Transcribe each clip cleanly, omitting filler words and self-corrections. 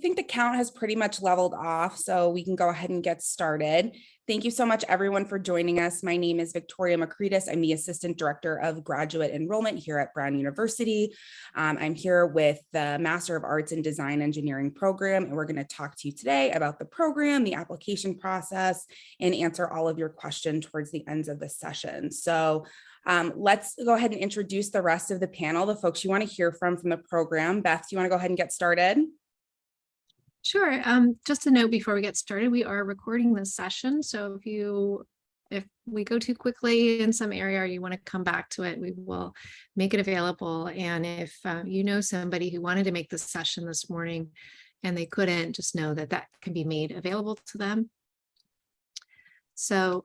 I think the count has pretty much leveled off, so we can go ahead and get started. Thank you so much, everyone, for joining us. My name is Victoria Makritis. I'm the Assistant Director of Graduate Enrollment here at Brown University. I'm here with the Master of Arts in Design Engineering program, and we're going to talk to you today about the program, the application process, and answer all of your questions towards the ends of the session. So let's go ahead and introduce the rest of the panel, the folks you want to hear from the program. Beth, do you want to go ahead and get started? Sure. Just a note before we get started, we are recording this session. So if we go too quickly in some area or you want to come back to it, we will make it available. And if you know somebody who wanted to make this session this morning and they couldn't, just know that that can be made available to them. So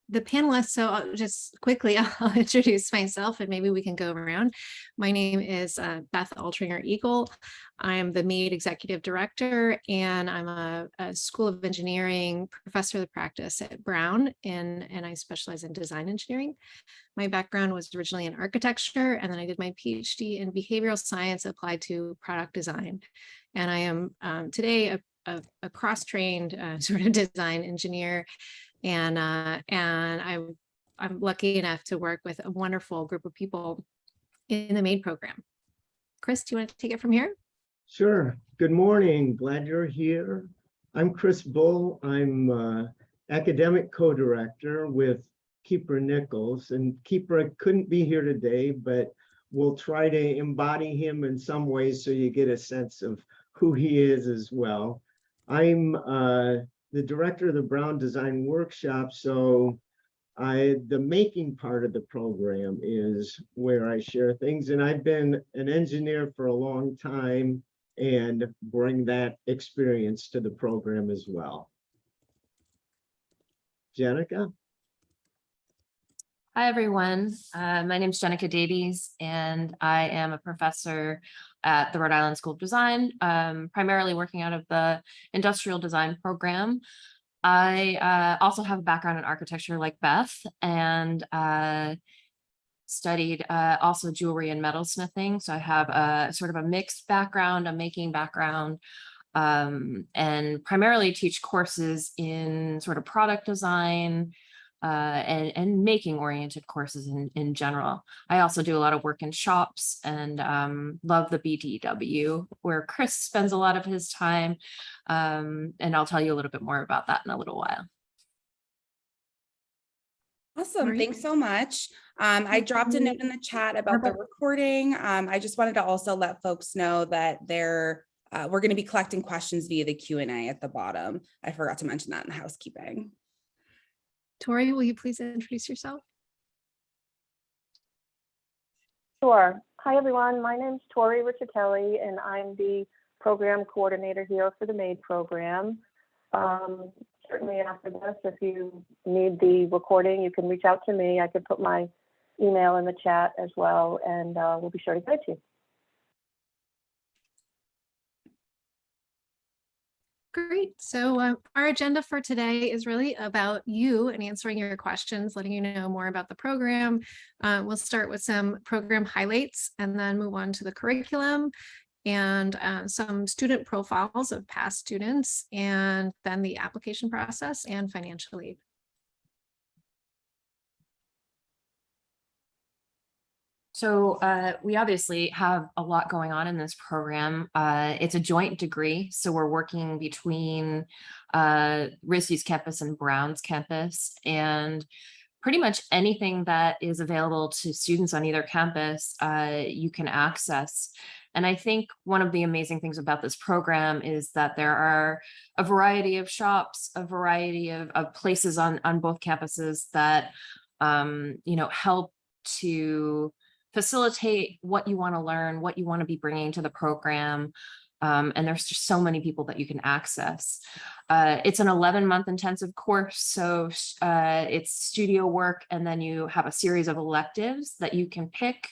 the panelists, so I'll just quickly, I'll introduce myself and maybe we can go around. My name is Beth Altringer-Eagle. I'm the Mead Executive Director, and I'm a School of Engineering professor of practice at Brown, and I specialize in design engineering. My background was originally in architecture, and then I did my PhD in behavioral science applied to product design. And I am today a cross-trained sort of design engineer. And I'm lucky enough to work with a wonderful group of people in the MAID program. Chris, do you want to take it from here? Sure. Good morning. Glad you're here. I'm Chris Bull. I'm academic co-director with Keeper Nichols, and Keeper couldn't be here today, but we'll try to embody him in some ways so you get a sense of who he is as well. I'm the director of the Brown Design Workshop, so the making part of the program is where I share things, and I've been an engineer for a long time and bring that experience to the program as well. Jenica? Hi, everyone. My name is Jenica Davies, and I am a professor at the Rhode Island School of Design, primarily working out of the industrial design program. I also have a background in architecture like Beth, and studied also jewelry and metalsmithing. So I have a sort of a mixed background, a making background, and primarily teach courses in sort of product design, and making oriented courses in general. I also do a lot of work in shops and love the BDW, where Chris spends a lot of his time. And I'll tell you a little bit more about that in a little while. Awesome. Right. Thanks so much. I dropped a note in the chat about the recording. I just wanted to also let folks know that we're going to be collecting questions via the Q&A at the bottom. I forgot to mention that in the housekeeping. Tori, will you please introduce yourself? Sure. Hi, everyone. My name is Tori Riccitelli, and I'm the program coordinator here for the MAID program. Certainly after this, if you need the recording, you can reach out to me. I can put my email in the chat as well, and we'll be sure to get it to you. Great. So our agenda for today is really about you and answering your questions, letting you know more about the program. We'll start with some program highlights and then move on to the curriculum and some student profiles of past students, and then the application process and financial aid. So we obviously have a lot going on in this program. It's a joint degree, so we're working between RISD's campus and Brown's campus, and pretty much anything that is available to students on either campus you can access. And I think one of the amazing things about this program is that there are a variety of shops, a variety of places on both campuses that help to facilitate what you want to learn, what you want to be bringing to the program. And there's just so many people that you can access. It's an 11-month intensive course, so it's studio work, and then you have a series of electives that you can pick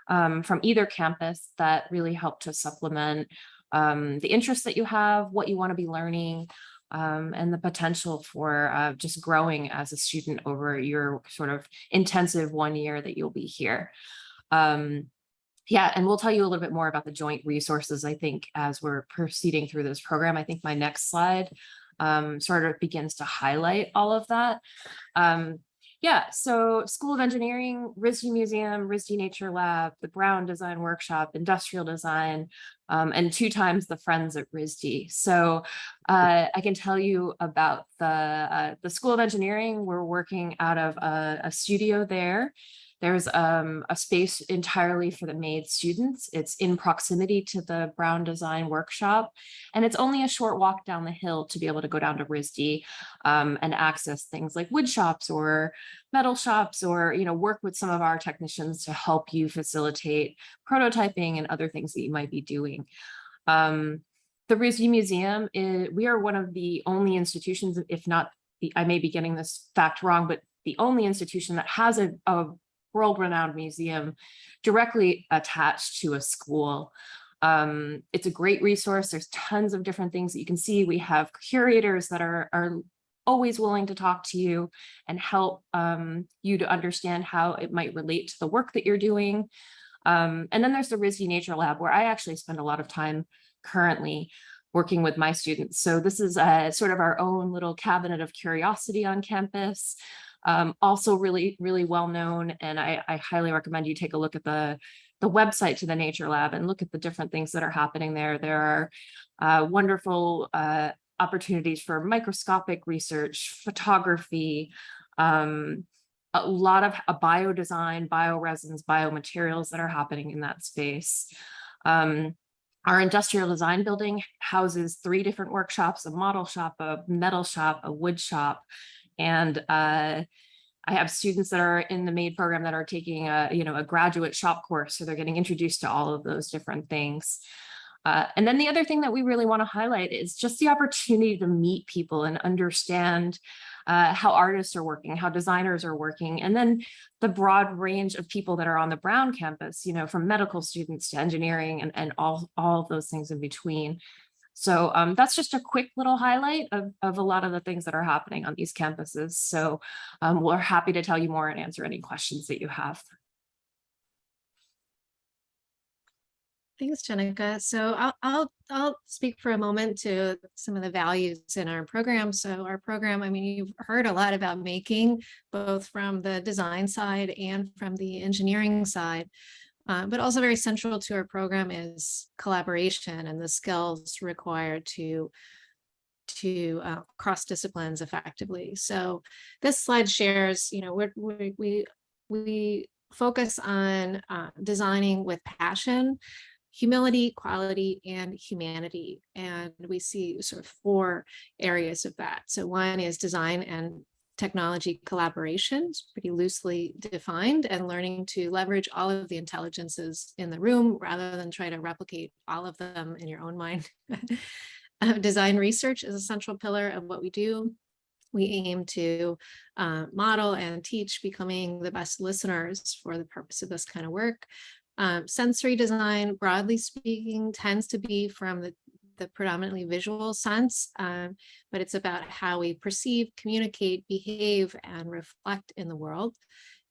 from either campus that really help to supplement the interests that you have, what you want to be learning, and the potential for just growing as a student over your sort of intensive 1 year that you'll be here. Yeah, and we'll tell you a little bit more about the joint resources, I think, as we're proceeding through this program. I think my next slide sort of begins to highlight all of that. Yeah, so School of Engineering, RISD Museum, RISD Nature Lab, the Brown Design Workshop, Industrial Design, and 2 times the Friends at RISD. So I can tell you about the School of Engineering. We're working out of a studio there. There's a space entirely for the MAID students. It's in proximity to the Brown Design Workshop, and it's only a short walk down the hill to be able to go down to RISD and access things like wood shops or metal shops, or work with some of our technicians to help you facilitate prototyping and other things that you might be doing. The RISD Museum we are one of the only institutions, if not I may be getting this fact wrong, but the only institution that has a world-renowned museum directly attached to a school. It's a great resource. There's tons of different things that you can see. We have curators that are always willing to talk to you and help you to understand how it might relate to the work that you're doing. And then there's the RISD Nature Lab, where I actually spend a lot of time currently working with my students. So this is sort of our own little cabinet of curiosity on campus. Also really, really well known. And I highly recommend you take a look at the website to the Nature Lab and look at the different things that are happening there. There are wonderful opportunities for microscopic research, photography, a lot of biodesign, bioresins, biomaterials that are happening in that space. Our industrial design building houses 3 different workshops: a model shop, a metal shop, a wood shop. And I have students that are in the MAID program that are taking a graduate shop course. So they're getting introduced to all of those different things. And then the other thing that we really want to highlight is just the opportunity to meet people and understand how artists are working, how designers are working, and then the broad range of people that are on the Brown campus, from medical students to engineering and all of those things in between. So that's just a quick little highlight of a lot of the things that are happening on these campuses. So we're happy to tell you more and answer any questions that you have. Thanks, Jenica. So I'll speak for a moment to some of the values in our program. So our program, I mean, you've heard a lot about making, both from the design side and from the engineering side. But also very central to our program is collaboration and the skills required to cross disciplines effectively. So this slide shares, we focus on designing with passion, humility, quality, and humanity. And we see sort of 4 areas of that. So one is design and technology collaboration, pretty loosely defined, and learning to leverage all of the intelligences in the room rather than try to replicate all of them in your own mind. Design research is a central pillar of what we do. We aim to model and teach becoming the best listeners for the purpose of this kind of work. Sensory design, broadly speaking, tends to be from the predominantly visual sense, but it's about how we perceive, communicate, behave, and reflect in the world.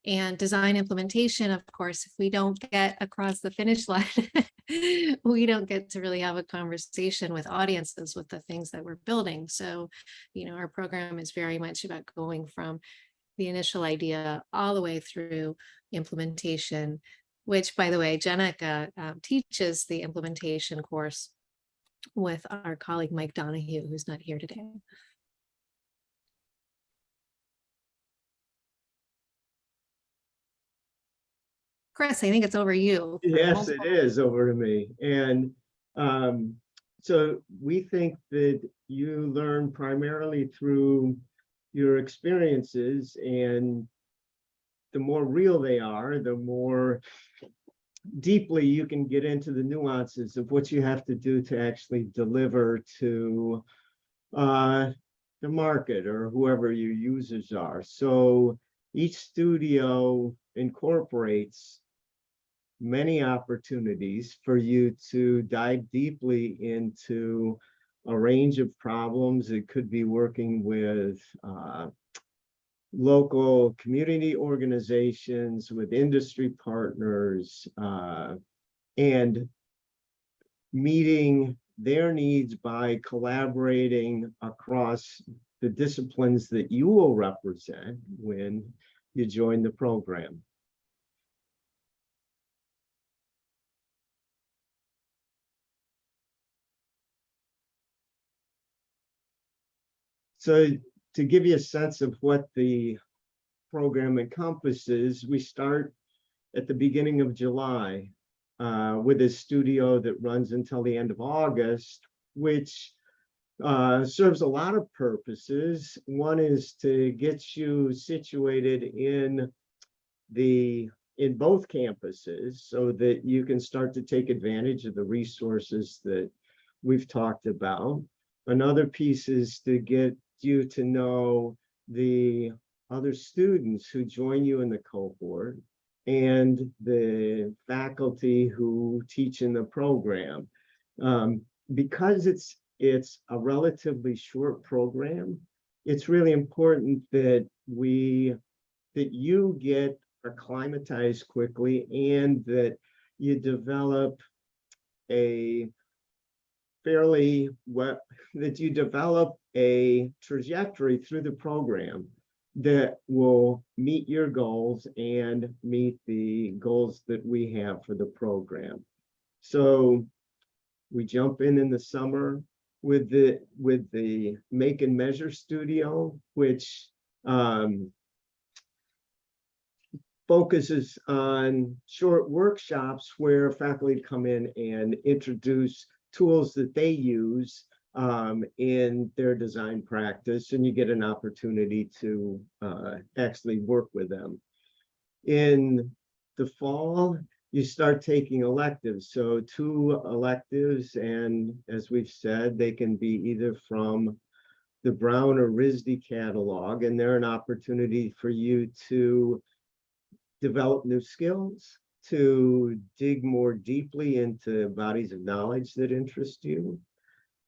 And design implementation, of course, if we don't get across the finish line, we don't get to really have a conversation with audiences with the things that we're building. So, our program is very much about going from the initial idea all the way through implementation, which, by the way, Jenica teaches the implementation course with our colleague Mike Donahue, who's not here today. Chris, I think it's over you. Yes, it is over to me. And so we think that you learn primarily through your experiences, and the more real they are, the more deeply you can get into the nuances of what you have to do to actually deliver to the market or whoever your users are. So each studio incorporates many opportunities for you to dive deeply into a range of problems. It could be working with local community organizations, with industry partners, and meeting their needs by collaborating across the disciplines that you will represent when you join the program. So to give you a sense of what the program encompasses, we start at the beginning of July with a studio that runs until the end of August, which serves a lot of purposes. One is to get you situated in both campuses so that you can start to take advantage of the resources that we've talked about. Another piece is to get you to know the other students who join you in the cohort and the faculty who teach in the program. Because it's a relatively short program, it's really important that you get acclimatized quickly and that you develop a trajectory through the program that will meet your goals and meet the goals that we have for the program. So we jump in the summer with the Make and Measure Studio, which focuses on short workshops where faculty come in and introduce tools that they use in their design practice, and you get an opportunity to actually work with them. In the fall, you start taking electives. So 2 electives, and as we've said, they can be either from the Brown or RISD catalog, and they're an opportunity for you to develop new skills, to dig more deeply into bodies of knowledge that interest you.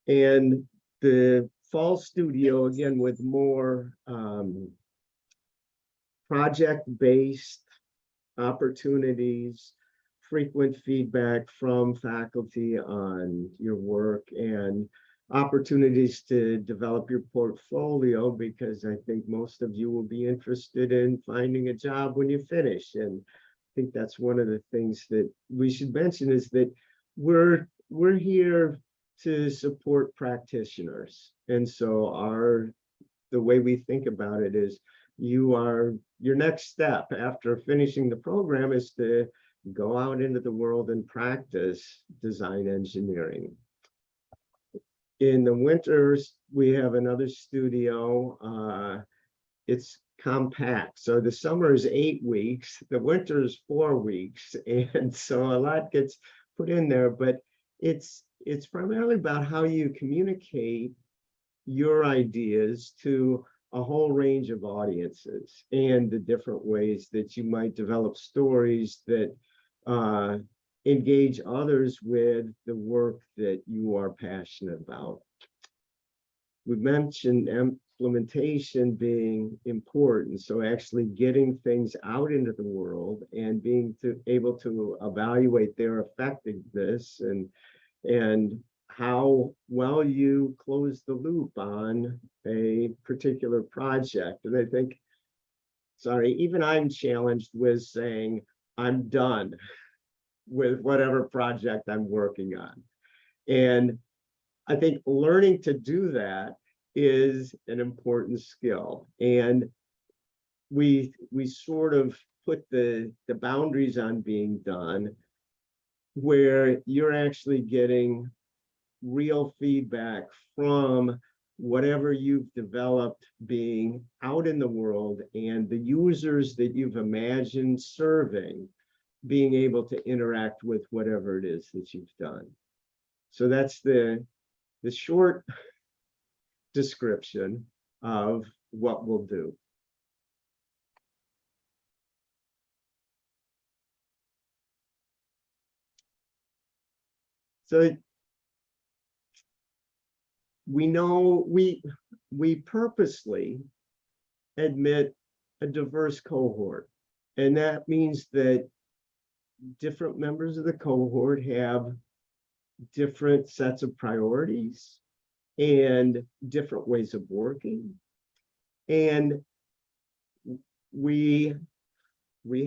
And the fall studio, again, with more project-based opportunities, frequent feedback from faculty on your work, and opportunities to develop your portfolio, because I think most of you will be interested in finding a job when you finish. And I think that's one of the things that we should mention, is that we're here to support practitioners. And so the way we think about it is your next step after finishing the program is to go out into the world and practice design engineering. In the winters, we have another studio. It's compact. So the summer is 8 weeks, the winter is 4 weeks. And so a lot gets put in there, but it's primarily about how you communicate your ideas to a whole range of audiences and the different ways that you might develop stories that engage others with the work that you are passionate about. We've mentioned implementation being important, so actually getting things out into the world and being able to evaluate their effectiveness and how well you close the loop on a particular project. And I think, even I'm challenged with saying I'm done with whatever project I'm working on. And I think learning to do that is an important skill. And we sort of put the boundaries on being done where you're actually getting real feedback from whatever you've developed being out in the world, and the users that you've imagined serving being able to interact with whatever it is that you've done. So that's the short description of what we'll do. So we know we purposely admit a diverse cohort, and that means that different members of the cohort have different sets of priorities and different ways of working. And we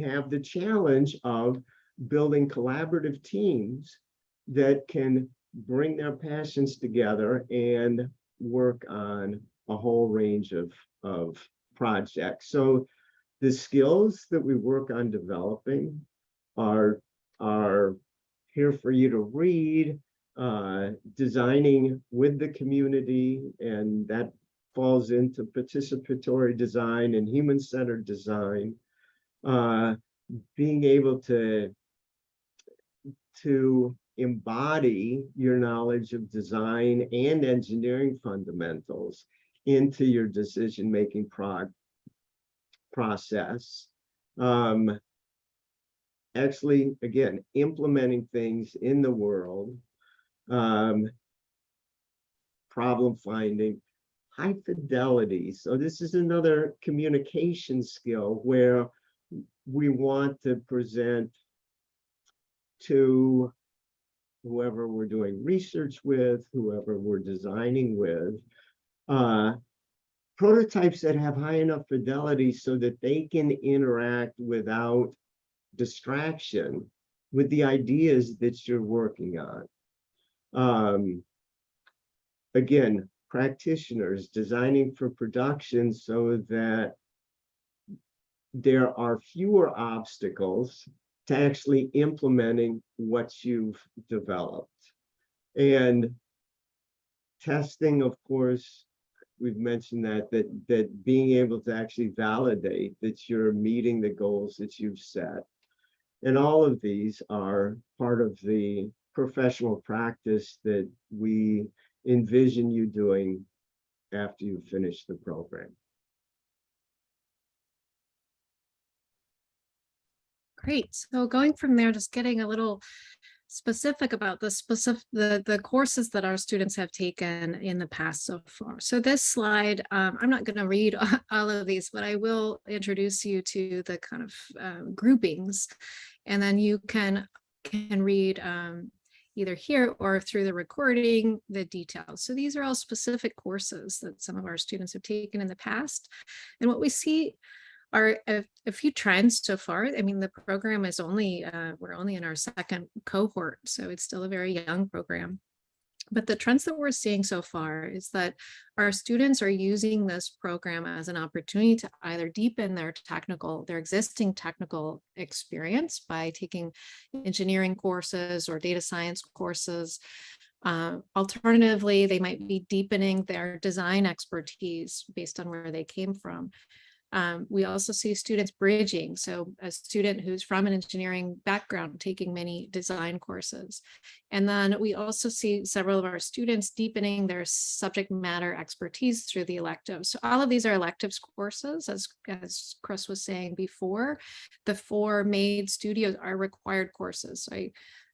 have the challenge of building collaborative teams that can bring their passions together and work on a whole range of projects. So the skills that we work on developing are here for you to read, designing with the community, and that falls into participatory design and human-centered design. Being able to embody your knowledge of design and engineering fundamentals into your decision-making process. Actually, again, implementing things in the world, problem finding, high fidelity. So this is another communication skill where we want to present to whoever we're doing research with, whoever we're designing with, prototypes that have high enough fidelity so that they can interact without distraction with the ideas that you're working on. Again, practitioners designing for production so that there are fewer obstacles to actually implementing what you've developed. And testing, of course, we've mentioned that being able to actually validate that you're meeting the goals that you've set. And all of these are part of the professional practice that we envision you doing after you finish the program. Great. So going from there, just getting a little specific about the courses that our students have taken in the past so far. So this slide, I'm not going to read all of these, but I will introduce you to the kind of groupings, and then you can read either here or through the recording the details. So these are all specific courses that some of our students have taken in the past, and what we see are a few trends so far. I mean, the program is only, we're only in our second cohort, so it's still a very young program. But the trends that we're seeing so far is that our students are using this program as an opportunity to either deepen their existing technical experience by taking engineering courses or data science courses. Alternatively, they might be deepening their design expertise based on where they came from. We also see students bridging. So a student who's from an engineering background taking many design courses. And then we also see several of our students deepening their subject matter expertise through the electives. So all of these are electives courses, as Chris was saying before. The 4 MAID studios are required courses. So I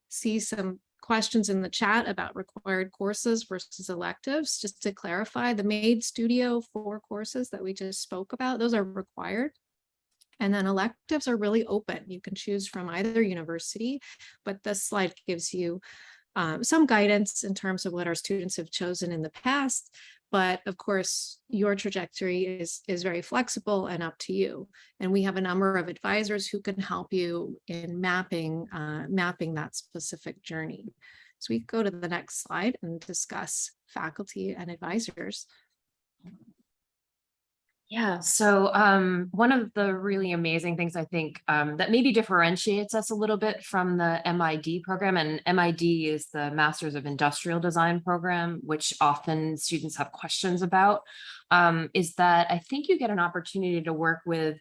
see some questions in the chat about required courses versus electives. Just to clarify, the MAID Studio 4 courses that we just spoke about, those are required. And then electives are really open. You can choose from either university, but this slide gives you some guidance in terms of what our students have chosen in the past. But of course, your trajectory is very flexible and up to you. And we have a number of advisors who can help you in mapping that specific journey. So we go to the next slide and discuss faculty and advisors. Yeah, so one of the really amazing things I think that maybe differentiates us a little bit from the MID program, and MID is the Masters of Industrial Design program, which often students have questions about, is that I think you get an opportunity to work with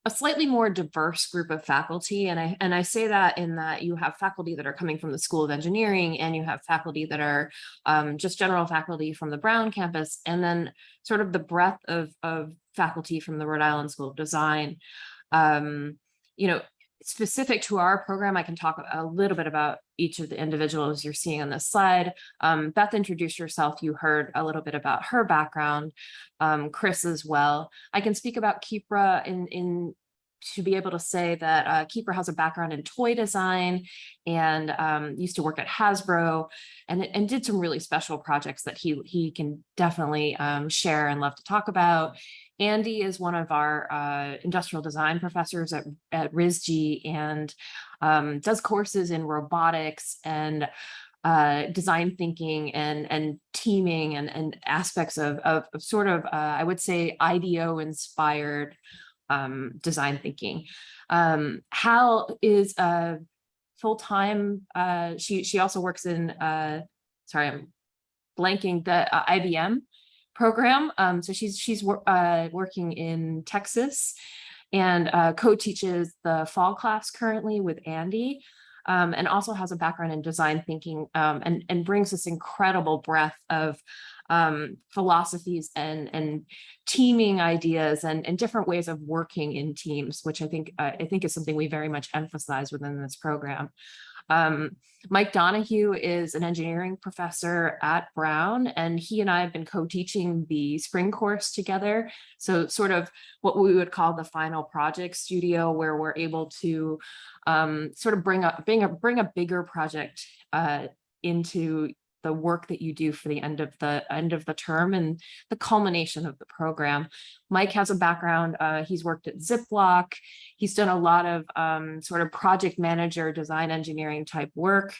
a slightly more diverse group of faculty. And I say that in that you have faculty that are coming from the School of Engineering, and you have faculty that are just general faculty from the Brown campus, and then sort of the breadth of faculty from the Rhode Island School of Design. Specific to our program, I can talk a little bit about each of the individuals you're seeing on this slide. Beth introduced herself. You heard a little bit about her background, Chris as well. I can speak about Kipra in to be able to say that Keeper has a background in toy design and used to work at Hasbro and did some really special projects that he can definitely share and love to talk about. Andy is one of our industrial design professors at RISG and does courses in robotics and design thinking and teaming and aspects of sort of, I would say, IDEO inspired design thinking. Hal is full-time. She also works in, sorry, I'm blanking, the IBM program. So she's working in Texas and co-teaches the fall class currently with Andy. And also has a background in design thinking and brings this incredible breadth of philosophies and teaming ideas and different ways of working in teams, which I think is something we very much emphasize within this program. Mike Donahue is an engineering professor at Brown, and he and I have been co-teaching the spring course together. So sort of what we would call the final project studio, where we're able to sort of bring a bigger project into the work that you do for the end of the term and the culmination of the program. Mike has a background, he's worked at Ziploc, he's done a lot of sort of project manager, design engineering type work.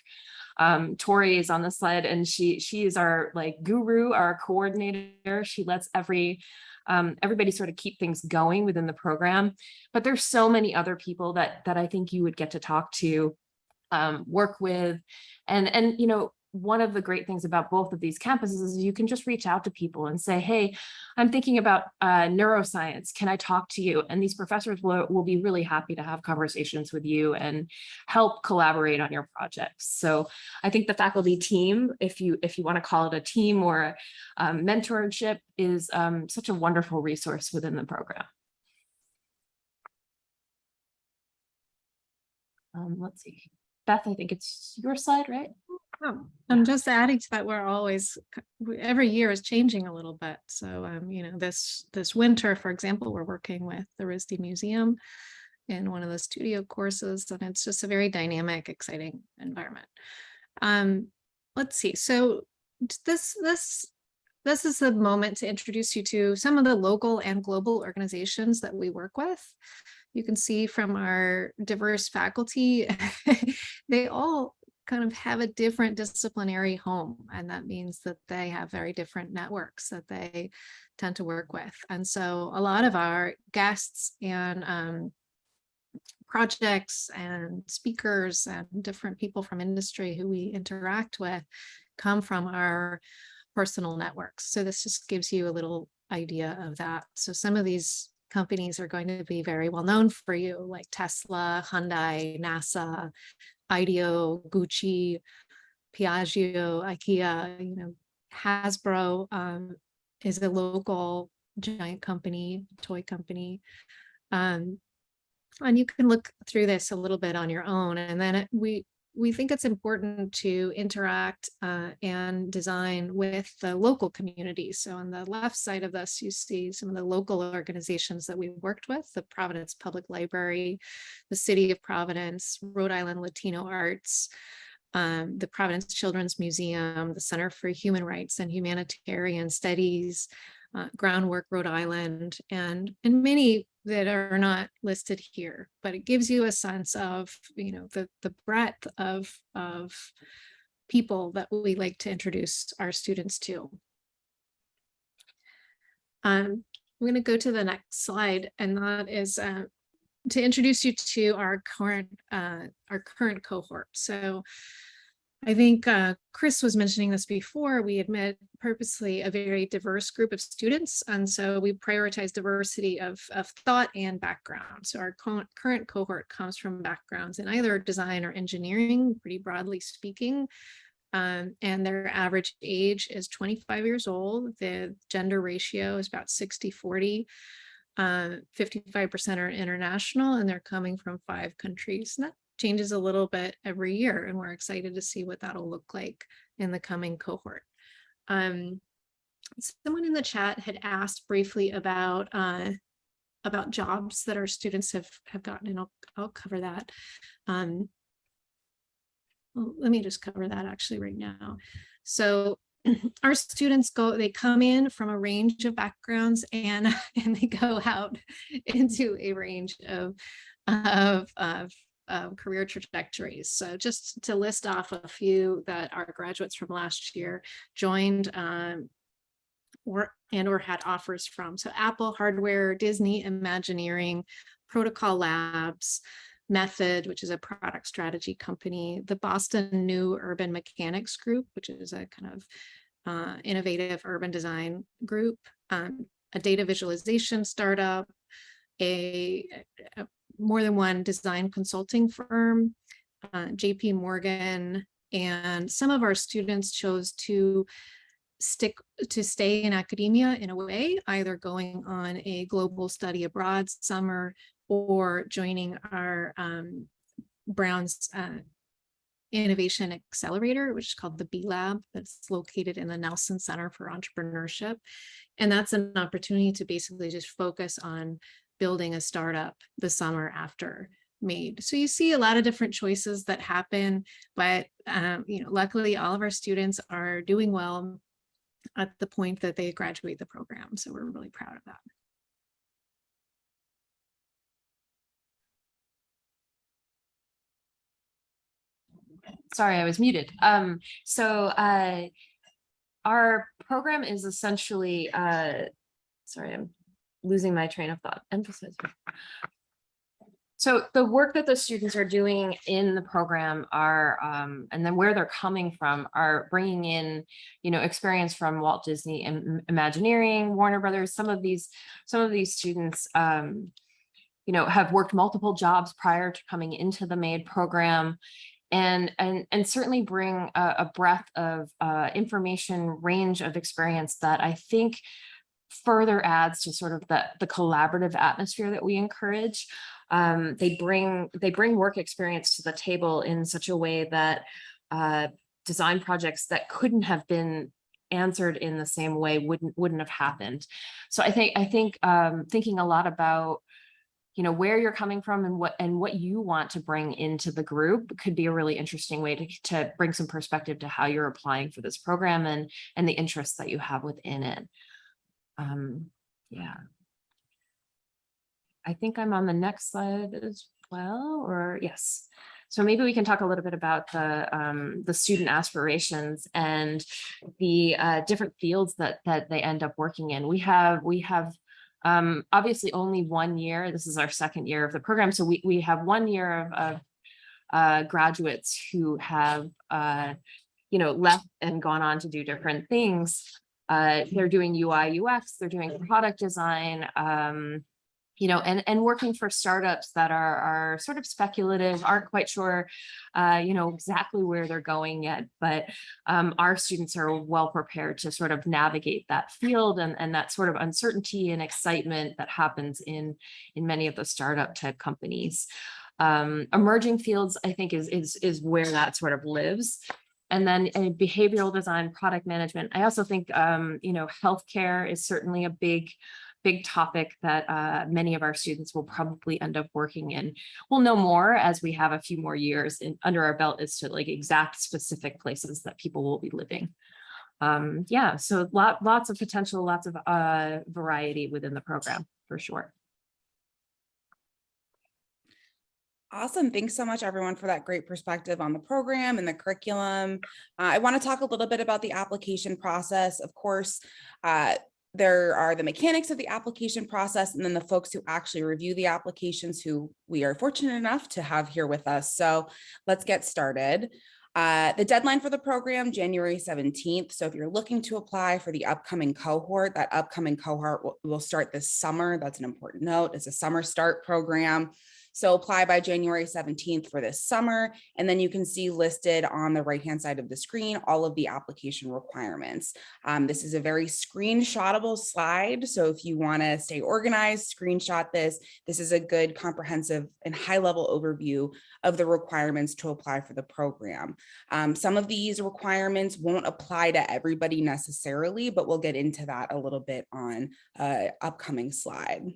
Tori is on the slide and she is our like guru, our coordinator. She lets everybody sort of keep things going within the program. But there's so many other people that I think you would get to talk to, work with, and you know, one of the great things about both of these campuses is you can just reach out to people and say, hey, I'm thinking about neuroscience. Can I talk to you? And these professors will be really happy to have conversations with you and help collaborate on your projects. So I think the faculty team, if you want to call it a team or a mentorship, is such a wonderful resource within the program. Let's see. Beth, I think it's your slide, right? Oh, I'm just adding to that. Every year is changing a little bit. So, you know, this winter, for example, we're working with the RISD Museum in one of the studio courses, and it's just a very dynamic, exciting environment. Let's see. So this is the moment to introduce you to some of the local and global organizations that we work with. You can see from our diverse faculty, they all kind of have a different disciplinary home. And that means that they have very different networks that they tend to work with. And so a lot of our guests and projects and speakers and different people from industry who we interact with come from our personal networks. So this just gives you a little idea of that. So some of these companies are going to be very well known for you, like Tesla, Hyundai, NASA, IDEO, Gucci, Piaggio, IKEA. You know, Hasbro is a local giant company, toy company. And you can look through this a little bit on your own. And then we think it's important to interact and design with the local community. So on the left side of this, you see some of the local organizations that we've worked with: the Providence Public Library, the City of Providence, Rhode Island Latino Arts, the Providence Children's Museum, the Center for Human Rights and Humanitarian Studies, Groundwork Rhode Island, and many that are not listed here. But it gives you a sense of, you know, the breadth of people that we like to introduce our students to. I'm going to go to the next slide, and that is to introduce you to our current cohort. So I think Chris was mentioning this before. We admit purposely a very diverse group of students, and so we prioritize diversity of thought and background. So our current cohort comes from backgrounds in either design or engineering, pretty broadly speaking, and their average age is 25 years old. The gender ratio is about 60-40. 55% are international, and they're coming from 5 countries. And that changes a little bit every year, and we're excited to see what that'll look like in the coming cohort. Someone in the chat had asked briefly about about jobs that our students have gotten, and I'll cover that. Well, let me just cover that actually right now. So our students they come in from a range of backgrounds, and they go out into a range of career trajectories. So just to list off a few that our graduates from last year joined or had offers from. So Apple Hardware, Disney Imagineering, Protocol Labs, Method, which is a product strategy company, the Boston New Urban Mechanics Group, which is a kind of innovative urban design group, a data visualization startup, a more than one design consulting firm, JP Morgan, and some of our students chose to stay in academia in a way, either going on a global study abroad summer or joining our Brown's Innovation Accelerator, which is called the B Lab, that's located in the Nelson Center for Entrepreneurship. And that's an opportunity to basically just focus on building a startup the summer after MADE. So you see a lot of different choices that happen, but luckily all of our students are doing well at the point that they graduate the program. So we're really proud of that. Sorry, I was muted. Our program is essentially, sorry, I'm losing my train of thought. Emphasize. So the work that the students are doing in the program are, and then where they're coming from, are bringing in, experience from Walt Disney Imagineering, Warner Brothers. Some of these students, have worked multiple jobs prior to coming into the MADE program, and certainly bring a breadth of information range of experience that I think further adds to sort of the collaborative atmosphere that we encourage. They bring work experience to the table in such a way that design projects that couldn't have been answered in the same way wouldn't have happened. So I think thinking a lot about where you're coming from and what you want to bring into the group could be a really interesting way to bring some perspective to how you're applying for this program and the interests that you have within it. Yeah. I think I'm on the next slide as well, or yes. So maybe we can talk a little bit about the student aspirations and the different fields that they end up working in. We have obviously only 1 year. This is our second year of the program. So we have 1 year of graduates who have, left and gone on to do different things. They're doing UI, UX, they're doing product design, and working for startups that are sort of speculative, aren't quite sure, exactly where they're going yet. But our students are well prepared to sort of navigate that field and that sort of uncertainty and excitement that happens in many of the startup type companies. Emerging fields, I think, is where that sort of lives. And then in behavioral design, product management. I also think, healthcare is certainly a big topic that many of our students will probably end up working in. We'll know more as we have a few more years under our belt as to like exact specific places that people will be living. Yeah, so lots of potential, lots of variety within the program for sure. Awesome. Thanks so much, everyone, for that great perspective on the program and the curriculum. I want to talk a little bit about the application process. Of course, there are the mechanics of the application process, and then the folks who actually review the applications, who we are fortunate enough to have here with us. So let's get started. The deadline for the program, January 17th. So if you're looking to apply for the upcoming cohort, that upcoming cohort will start this summer. That's an important note. It's a summer start program. So apply by January 17th for this summer, and then you can see listed on the right-hand side of the screen all of the application requirements. This is a very screenshotable slide, so if you want to stay organized, screenshot this. This is a good, comprehensive, and high-level overview of the requirements to apply for the program. Some of these requirements won't apply to everybody necessarily, but we'll get into that a little bit on an upcoming slide.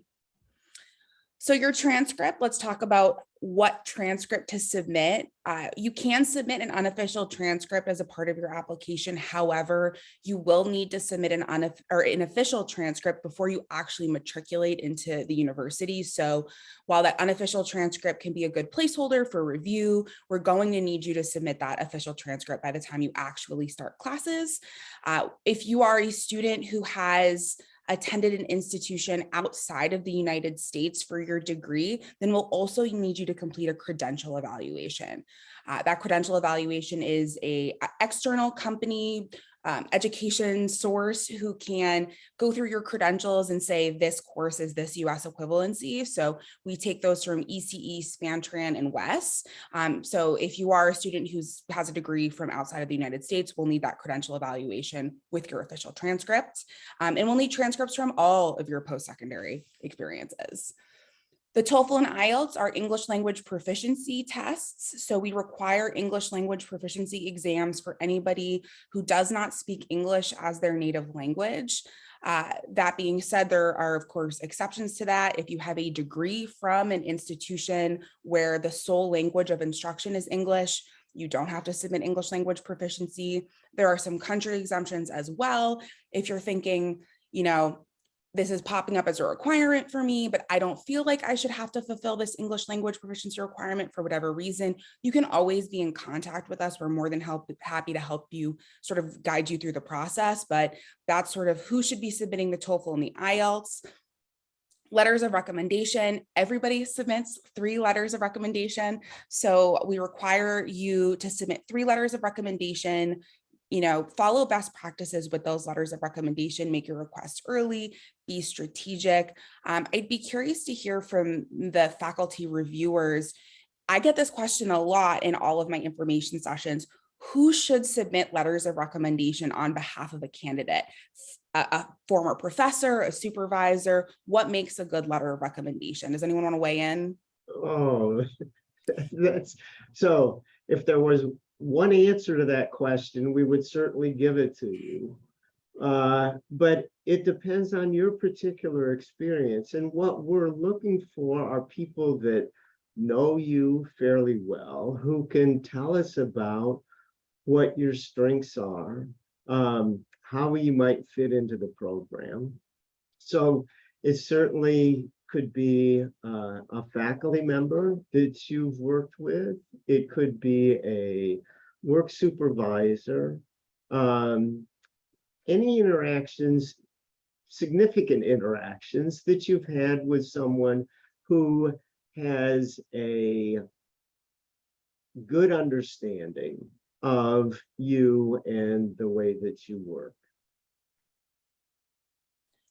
So your transcript, let's talk about what transcript to submit. You can submit an unofficial transcript as a part of your application. However, you will need to submit an official transcript before you actually matriculate into the university. So while that unofficial transcript can be a good placeholder for review, we're going to need you to submit that official transcript by the time you actually start classes. If you are a student who has attended an institution outside of the United States for your degree, then we'll also need you to complete a credential evaluation. That credential evaluation is an external company education source who can go through your credentials and say this course is this US equivalency. So we take those from ECE, Spantran, and WES. So if you are a student who has a degree from outside of the United States, we'll need that credential evaluation with your official transcript. And we'll need transcripts from all of your post-secondary experiences. The TOEFL and IELTS are English language proficiency tests. So we require English language proficiency exams for anybody who does not speak English as their native language. That being said, there are, of course, exceptions to that. If you have a degree from an institution where the sole language of instruction is English, you don't have to submit English language proficiency. There are some country exemptions as well. If you're thinking, you know, this is popping up as a requirement for me, but I don't feel like I should have to fulfill this English language proficiency requirement for whatever reason, you can always be in contact with us. We're more than happy to help you sort of guide you through the process, but that's sort of who should be submitting the TOEFL and the IELTS. Letters of recommendation, everybody submits 3 letters of recommendation. So we require you to submit 3 letters of recommendation. You know, follow best practices with those letters of recommendation, make your request early, be strategic. I'd be curious to hear from the faculty reviewers. I get this question a lot in all of my information sessions. Who should submit letters of recommendation on behalf of a candidate? A former professor, a supervisor? What makes a good letter of recommendation? Does anyone want to weigh in? Oh, that's so if there was one answer to that question, we would certainly give it to you. But it depends on your particular experience. And what we're looking for are people that know you fairly well, who can tell us about what your strengths are, how you might fit into the program. So it certainly could be a faculty member that you've worked with. It could be a work supervisor. Any interactions, significant interactions that you've had with someone who has a good understanding of you and the way that you work.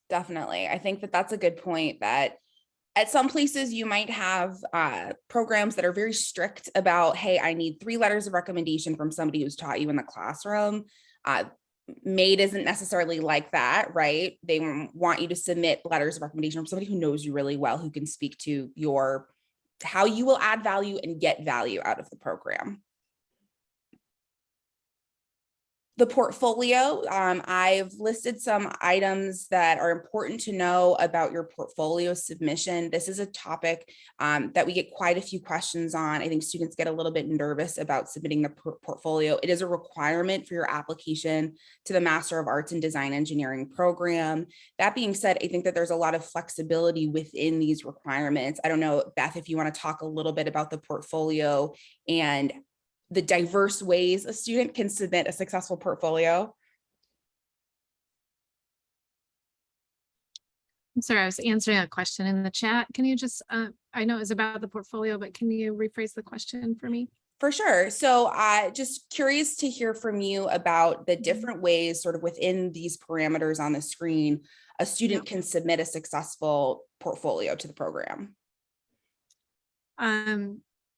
Definitely. I think that that's a good point, that at some places you might have programs that are very strict about, hey, I need 3 letters of recommendation from somebody who's taught you in the classroom. MAID isn't necessarily like that, right? They want you to submit letters of recommendation from somebody who knows you really well, who can speak to how you will add value and get value out of the program. The portfolio, I've listed some items that are important to know about your portfolio submission. This is a topic that we get quite a few questions on. I think students get a little bit nervous about submitting the portfolio. It is a requirement for your application to the Master of Arts in Design Engineering program. That being said, I think that there's a lot of flexibility within these requirements. I don't know, Beth, if you want to talk a little bit about the portfolio and the diverse ways a student can submit a successful portfolio. I'm sorry, I was answering a question in the chat. Can you just, I know it was about the portfolio, but can you rephrase the question for me? For sure. So just curious to hear from you about the different ways sort of within these parameters on the screen, a student can submit a successful portfolio to the program.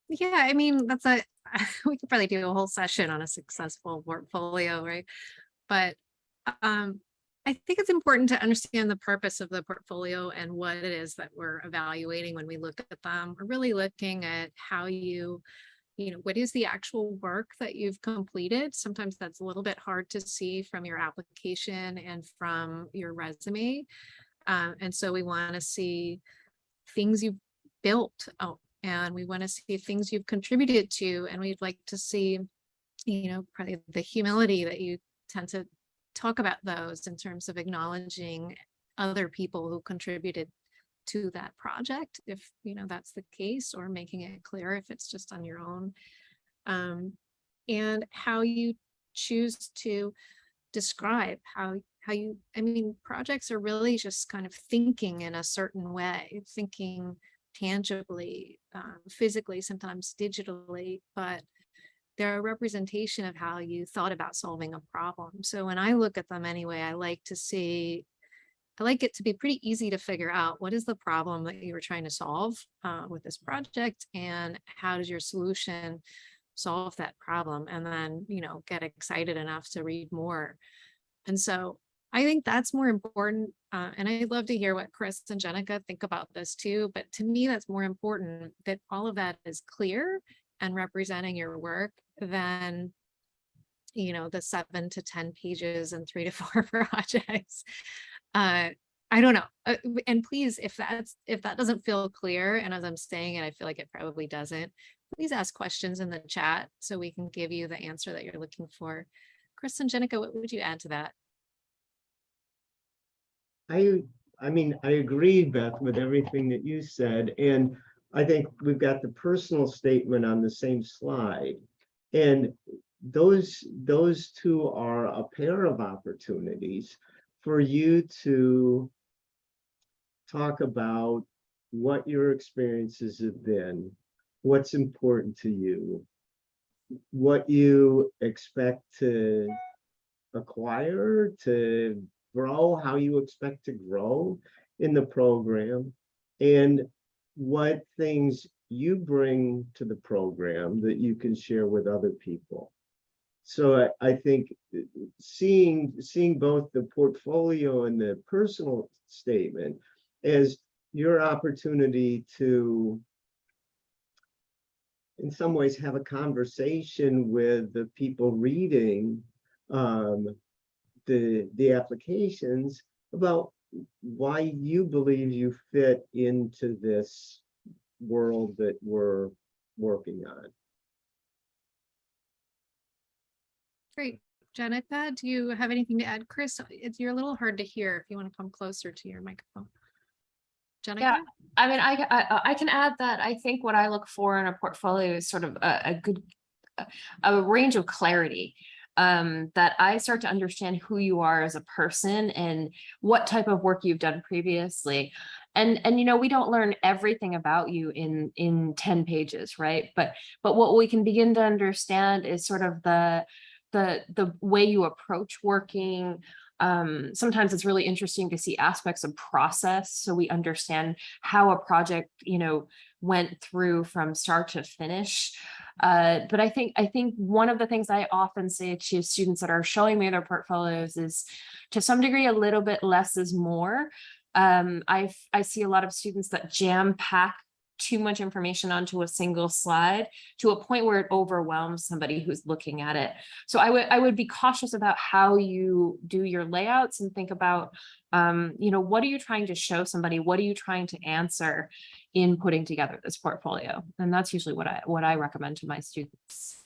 Yeah, I mean, we could probably do a whole session on a successful portfolio, right? But I think it's important to understand the purpose of the portfolio and what it is that we're evaluating when we look at them. We're really looking at how what is the actual work that you've completed? Sometimes that's a little bit hard to see from your application and from your resume. And so we want to see things you've built. Oh, and we want to see things you've contributed to, and we'd like to see, you know, probably the humility that you tend to talk about those in terms of acknowledging other people who contributed to that project, if you know that's the case, or making it clear if it's just on your own, and how you choose to describe how you, I mean, projects are really just kind of thinking in a certain way, thinking tangibly, physically, sometimes digitally, but they're a representation of how you thought about solving a problem. So when I look at them anyway, I like it to be pretty easy to figure out what is the problem that you were trying to solve with this project, and how does your solution solve that problem, and then, you know, get excited enough to read more. And so I think that's more important. And I'd love to hear what Chris and Jenica think about this too. But to me, that's more important that all of that is clear and representing your work than, you know, the 7 to 10 pages and 3 to 4 projects. I don't know. And please, if that doesn't feel clear, and as I'm saying it, I feel like it probably doesn't, please ask questions in the chat so we can give you the answer that you're looking for. Chris and Jenica, what would you add to that? I mean, I agree, Beth, with everything that you said. And I think we've got the personal statement on the same slide. And those two are a pair of opportunities for you to talk about what your experiences have been, what's important to you, what you expect to acquire, to grow, how you expect to grow in the program, and what things you bring to the program that you can share with other people. So I think seeing both the portfolio and the personal statement as your opportunity to, in some ways, have a conversation with the people reading the applications about why you believe you fit into this world that we're working on. Great. Jenica, do you have anything to add? Chris, you're a little hard to hear if you want to come closer to your microphone. Jenica? Yeah, I mean, I can add that I think what I look for in a portfolio is sort of a range of clarity. That I start to understand who you are as a person and what type of work you've done previously. And you know, we don't learn everything about you in 10 pages, right? But what we can begin to understand is sort of the way you approach working. Sometimes it's really interesting to see aspects of process, so we understand how a project, you know, went through from start to finish. But I think one of the things I often say to students that are showing me their portfolios is, to some degree, a little bit less is more. I see a lot of students that jam pack too much information onto a single slide to a point where it overwhelms somebody who's looking at it. So I would be cautious about how you do your layouts and think about, you know, what are you trying to show somebody? What are you trying to answer in putting together this portfolio? And that's usually what I recommend to my students.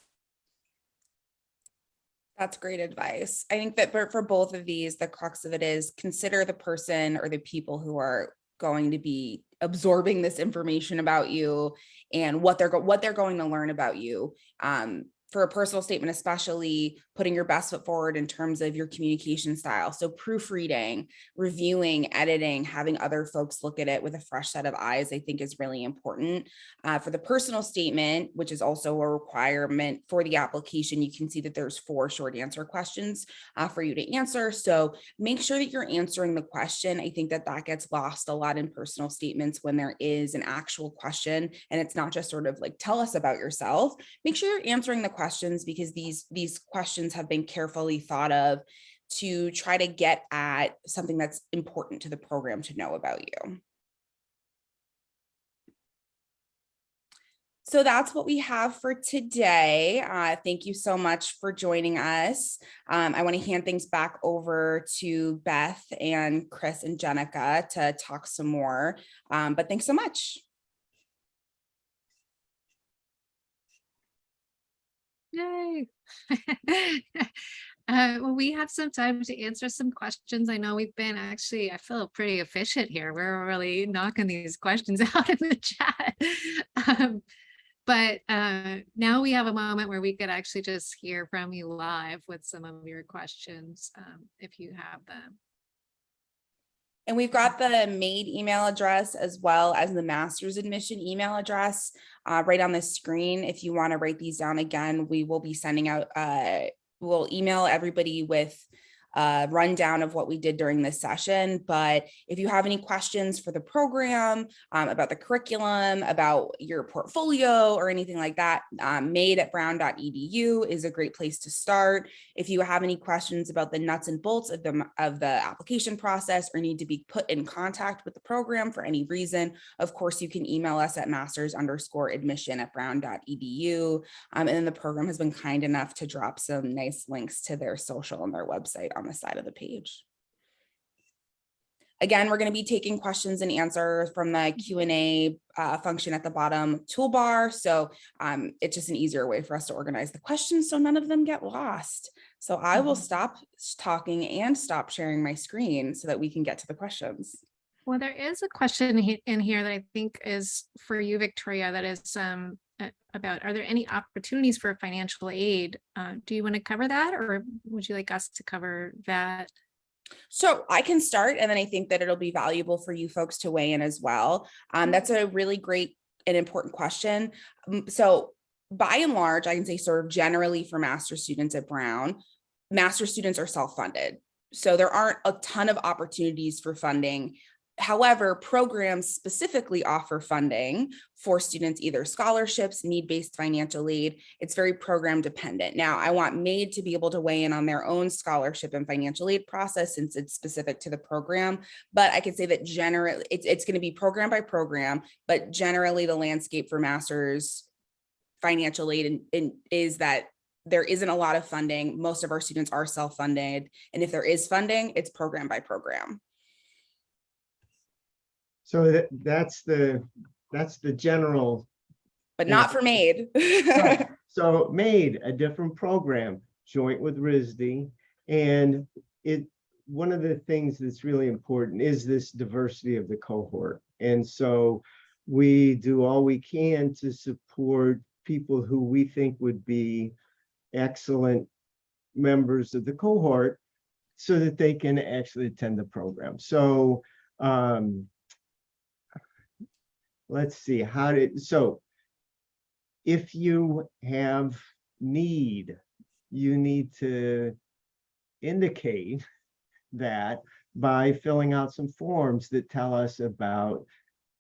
That's great advice. I think that for both of these, the crux of it is consider the person or the people who are going to be absorbing this information about you and what they're going to learn about you. For a personal statement, especially putting your best foot forward in terms of your communication style. So proofreading, reviewing, editing, having other folks look at it with a fresh set of eyes, I think is really important. For the personal statement, which is also a requirement for the application, you can see that there's 4 short answer questions for you to answer. So make sure that you're answering the question. I think that gets lost a lot in personal statements when there is an actual question and it's not just sort of like, tell us about yourself. Make sure you're answering the questions, because these questions have been carefully thought of to try to get at something that's important to the program to know about you. So that's what we have for today. Thank you so much for joining us. I want to hand things back over to Beth and Chris and Jenica to talk some more, but thanks so much. Yay. Well, we have some time to answer some questions. I know we've been actually, I feel pretty efficient here. We're really knocking these questions out in the chat. But now we have a moment where we could actually just hear from you live with some of your questions, if you have them. And we've got the MAID email address as well as the master's admission email address right on the screen. If you want to write these down again, we will be sending out, we'll email everybody with a rundown of what we did during this session. But if you have any questions for the program, about the curriculum, about your portfolio or anything like that, maid@brown.edu is a great place to start. If you have any questions about the nuts and bolts of the application process or need to be put in contact with the program for any reason, of course, you can email us at masters_admission@brown.edu. And then the program has been kind enough to drop some nice links to their social and their website on the side of the page. Again, we're going to be taking questions and answers from the Q&A function at the bottom toolbar. So it's just an easier way for us to organize the questions so none of them get lost. So I will stop talking and stop sharing my screen so that we can get to the questions. Well, there is a question in here that I think is for you, Victoria, that is about, are there any opportunities for financial aid? Do you want to cover that, or would you like us to cover that? So I can start, and then I think that it'll be valuable for you folks to weigh in as well. That's a really great and important question. So by and large, I can say sort of generally for master's students at Brown, master's students are self-funded. So there aren't a ton of opportunities for funding. However, programs specifically offer funding for students, either scholarships, need-based financial aid. It's very program dependent. Now, I want MAID to be able to weigh in on their own scholarship and financial aid process since it's specific to the program. But I could say that generally, it's going to be program by program, but generally the landscape for master's financial aid is that there isn't a lot of funding. Most of our students are self-funded. And if there is funding, it's program by program. So that's the general. But not for MAID. Right. So MAID, a different program, joint with RISD. And one of the things that's really important is this diversity of the cohort. And so we do all we can to support people who we think would be excellent members of the cohort so that they can actually attend the program. So let's see, so if you have need, you need to indicate that by filling out some forms that tell us about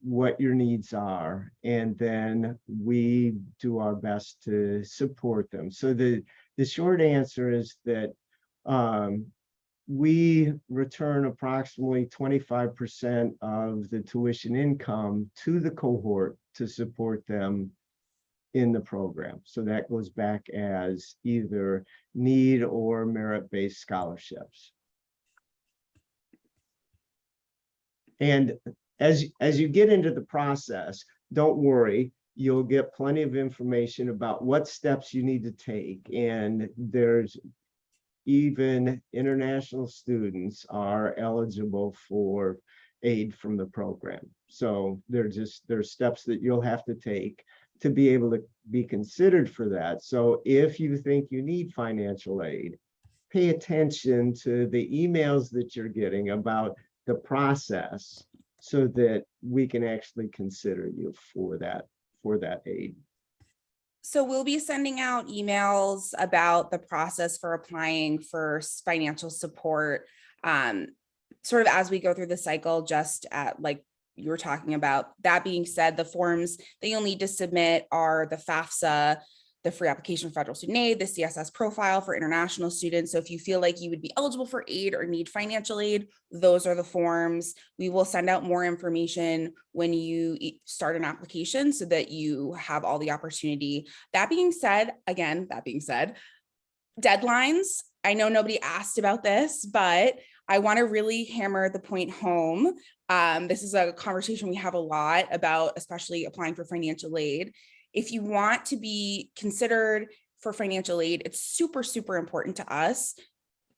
what your needs are, and then we do our best to support them. So the short answer is that we return approximately 25% of the tuition income to the cohort to support them in the program. So that goes back as either need or merit-based scholarships. And as you get into the process, don't worry, you'll get plenty of information about what steps you need to take. And there's even international students are eligible for aid from the program. So there's steps that you'll have to take to be able to be considered for that. So if you think you need financial aid, pay attention to the emails that you're getting about the process so that we can actually consider you for that aid. So we'll be sending out emails about the process for applying for financial support, sort of as we go through the cycle, just at like you were talking about. That being said, the forms that you'll need to submit are the FAFSA, the free application for federal student aid, the CSS profile for international students. So if you feel like you would be eligible for aid or need financial aid, those are the forms. We will send out more information when you start an application so that you have all the opportunity. That being said, deadlines. I know nobody asked about this, but I want to really hammer the point home. This is a conversation we have a lot about, especially applying for financial aid. If you want to be considered for financial aid, it's super, super important to us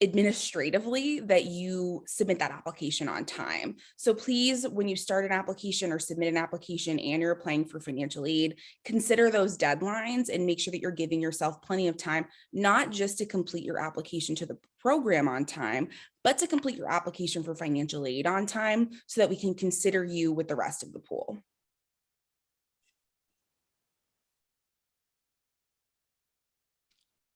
administratively that you submit that application on time. So please, when you start an application or submit an application and you're applying for financial aid, consider those deadlines and make sure that you're giving yourself plenty of time, not just to complete your application to the program on time, but to complete your application for financial aid on time so that we can consider you with the rest of the pool.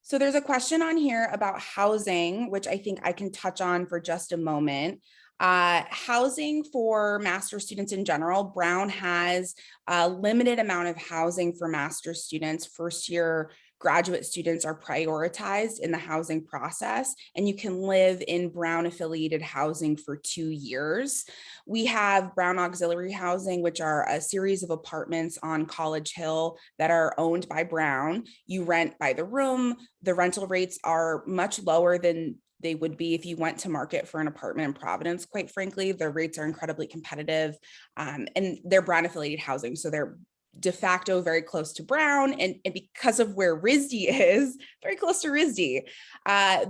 So there's a question on here about housing, which I think I can touch on for just a moment. Housing for master's students in general, Brown has a limited amount of housing for master's students. First year graduate students are prioritized in the housing process, and you can live in Brown affiliated housing for 2 years. We have Brown Auxiliary Housing, which are a series of apartments on College Hill that are owned by Brown. You rent by the room. The rental rates are much lower than they would be if you went to market for an apartment in Providence. Quite frankly, the rates are incredibly competitive, and they're Brown affiliated housing. So they're de facto very close to Brown, and because of where RISD is, very close to RISD.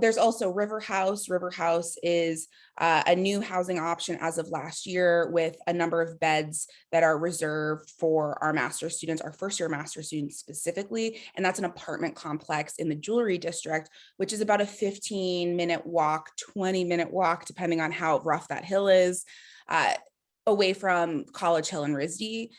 There's also River House. River House is a new housing option as of last year with a number of beds that are reserved for our master's students, our first year master's students specifically. And that's an apartment complex in the Jewelry District, which is about a 15-minute walk, 20-minute walk, depending on how rough that hill is, away from College Hill and RISD.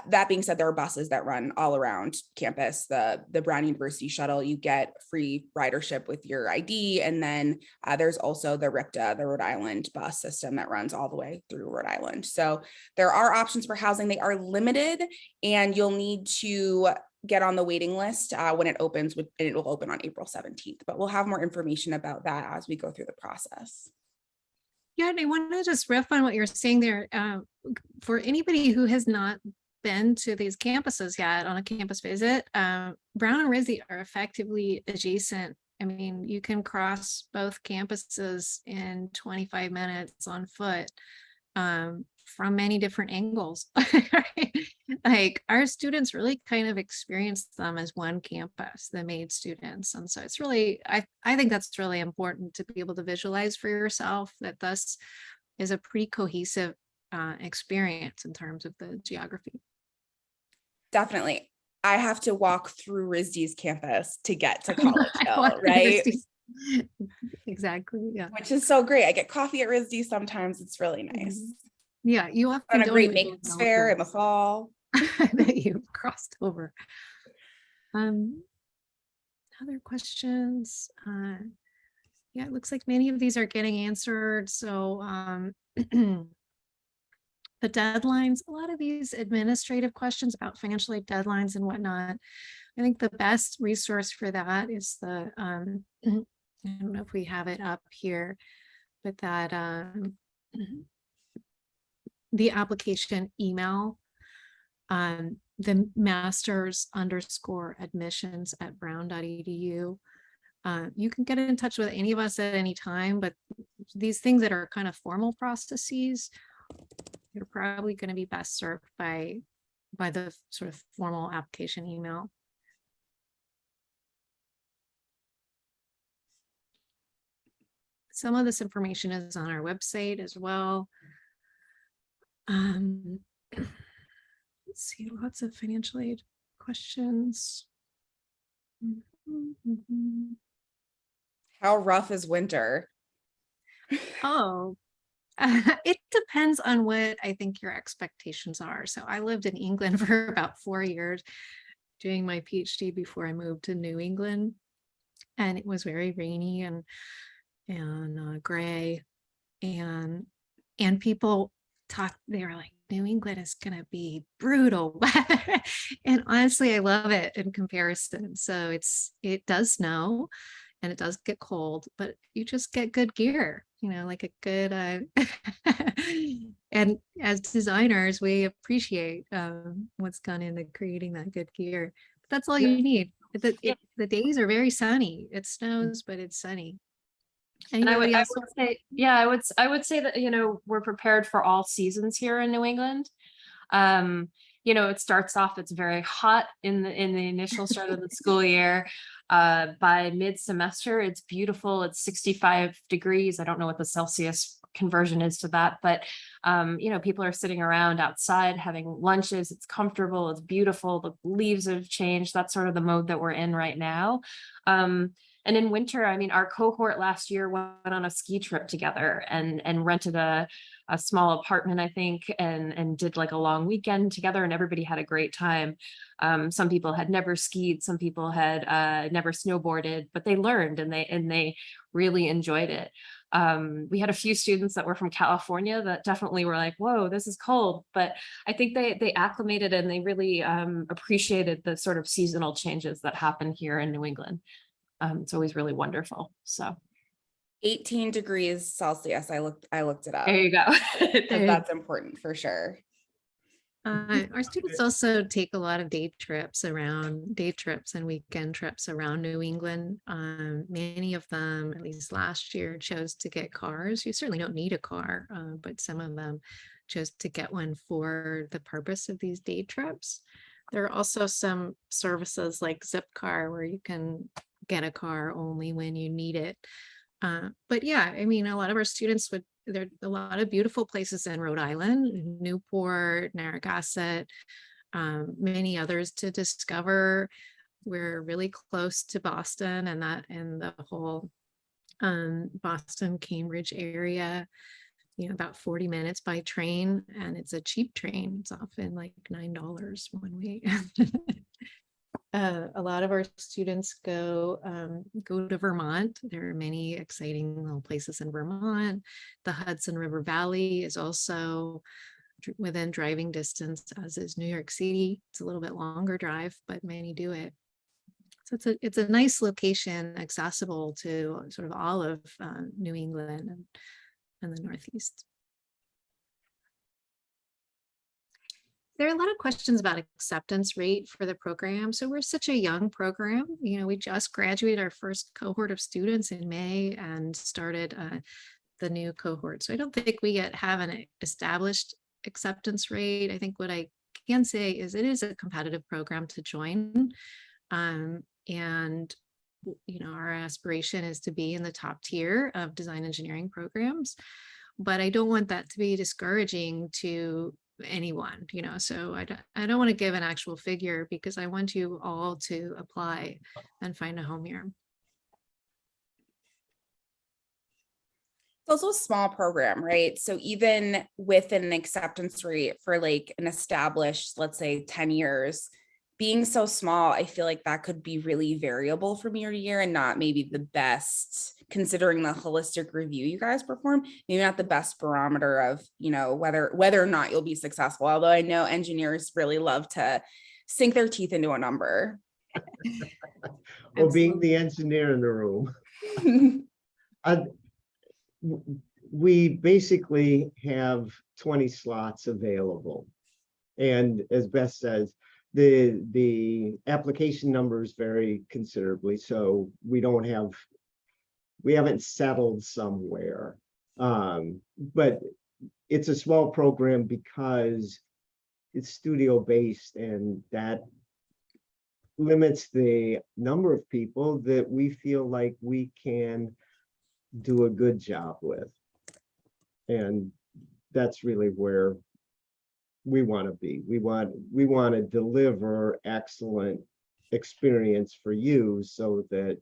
That being said, there are buses that run all around campus. The Brown University shuttle, you get free ridership with your ID. And then there's also the RIPTA, the Rhode Island bus system that runs all the way through Rhode Island. So there are options for housing. They are limited, and you'll need to get on the waiting list when it opens, and it will open on April 17th. But we'll have more information about that as we go through the process. Yeah, and I want to just riff on what you're saying there. For anybody who has not been to these campuses yet on a campus visit, Brown and RISD are effectively adjacent. I mean, you can cross both campuses in 25 minutes on foot from many different angles. Like our students really kind of experience them as one campus, the MAID students. And so it's really, I think that's really important to be able to visualize for yourself that this is a pretty cohesive experience in terms of the geography. Definitely. I have to walk through RISD's campus to get to College Hill, right? Exactly. Yeah. Which is so great. I get coffee at RISD sometimes. It's really nice. Yeah, you often On a don't great even maintenance know fair in the fall. that you've crossed over. Other questions? Yeah, it looks like many of these are getting answered. So the deadlines, a lot of these administrative questions about financial aid deadlines and whatnot. I think the best resource for that is the, I don't know if we have it up here, but that the application email, the masters_admissions@brown.edu. You can get in touch with any of us at any time, but these things that are kind of formal processes, you're probably going to be best served by the sort of formal application email. Some of this information is on our website as well. Let's see, lots of financial aid questions. How rough is winter? Oh, it depends on what I think your expectations are. So I lived in England for about 4 years doing my PhD before I moved to New England, and it was very rainy and gray, and people talk, they were like, New England is gonna be brutal. And honestly, I love it in comparison. So it does snow and it does get cold, but you just get good gear, like a good and as designers, we appreciate what's gone into creating that good gear. But that's all you need. The days are very sunny. It snows, but it's sunny. And I would else? say, yeah, I would say that, we're prepared for all seasons here in New England. it starts off, it's very hot in the initial start of the school year. By mid-semester, it's beautiful. It's 65 degrees. I don't know what the Celsius conversion is to that, but people are sitting around outside having lunches. It's comfortable, it's beautiful, the leaves have changed. That's sort of the mode that we're in right now. And in winter, I mean, our cohort last year went on a ski trip together and rented a small apartment, I think, and did like a long weekend together, and everybody had a great time. Some people had never skied, some people had never snowboarded, but they learned and they really enjoyed it. We had a few students that were from California that definitely were like, whoa, this is cold. But I think they acclimated and they really appreciated the sort of seasonal changes that happen here in New England. It's always really wonderful. So 18 degrees Celsius. I looked it up. there you go. That's important for sure. Our students also take a lot of day trips and weekend trips around New England. Many of them, at least last year, chose to get cars. You certainly don't need a car, but some of them chose to get one for the purpose of these day trips. There are also some services like Zipcar where you can get a car only when you need it. But yeah, I mean, a lot of our students there are a lot of beautiful places in Rhode Island, Newport, Narragansett, many others to discover. We're really close to Boston and the whole Boston, Cambridge area, about 40 minutes by train, and it's a cheap train. It's often like $9 one way. A lot of our students go to Vermont. There are many exciting little places in Vermont. The Hudson River Valley is also within driving distance, as is New York City. It's a little bit longer drive, but many do it. So it's a nice location, accessible to sort of all of New England and the Northeast. There are a lot of questions about acceptance rate for the program. So we're such a young program. We just graduated our first cohort of students in May and started the new cohort. So I don't think we yet have an established acceptance rate. I think what I can say is it is a competitive program to join. And our aspiration is to be in the top tier of design engineering programs. But I don't want that to be discouraging to anyone, so I don't want to give an actual figure because I want you all to apply and find a home here. It's also a small program, right? So even with an acceptance rate for like an established, let's say 10 years, being so small, I feel like that could be really variable from year to year and not maybe the best, considering the holistic review you guys perform, maybe not the best barometer of, whether or not you'll be successful. Although I know engineers really love to sink their teeth into a number. Well, being the engineer in the room, we basically have 20 slots available. And as Beth says, the application numbers vary considerably. So we haven't settled somewhere. But it's a small program because it's studio based, and that limits the number of people that we feel like we can do a good job with. And that's really where we want to be. We want to deliver excellent experience for you so that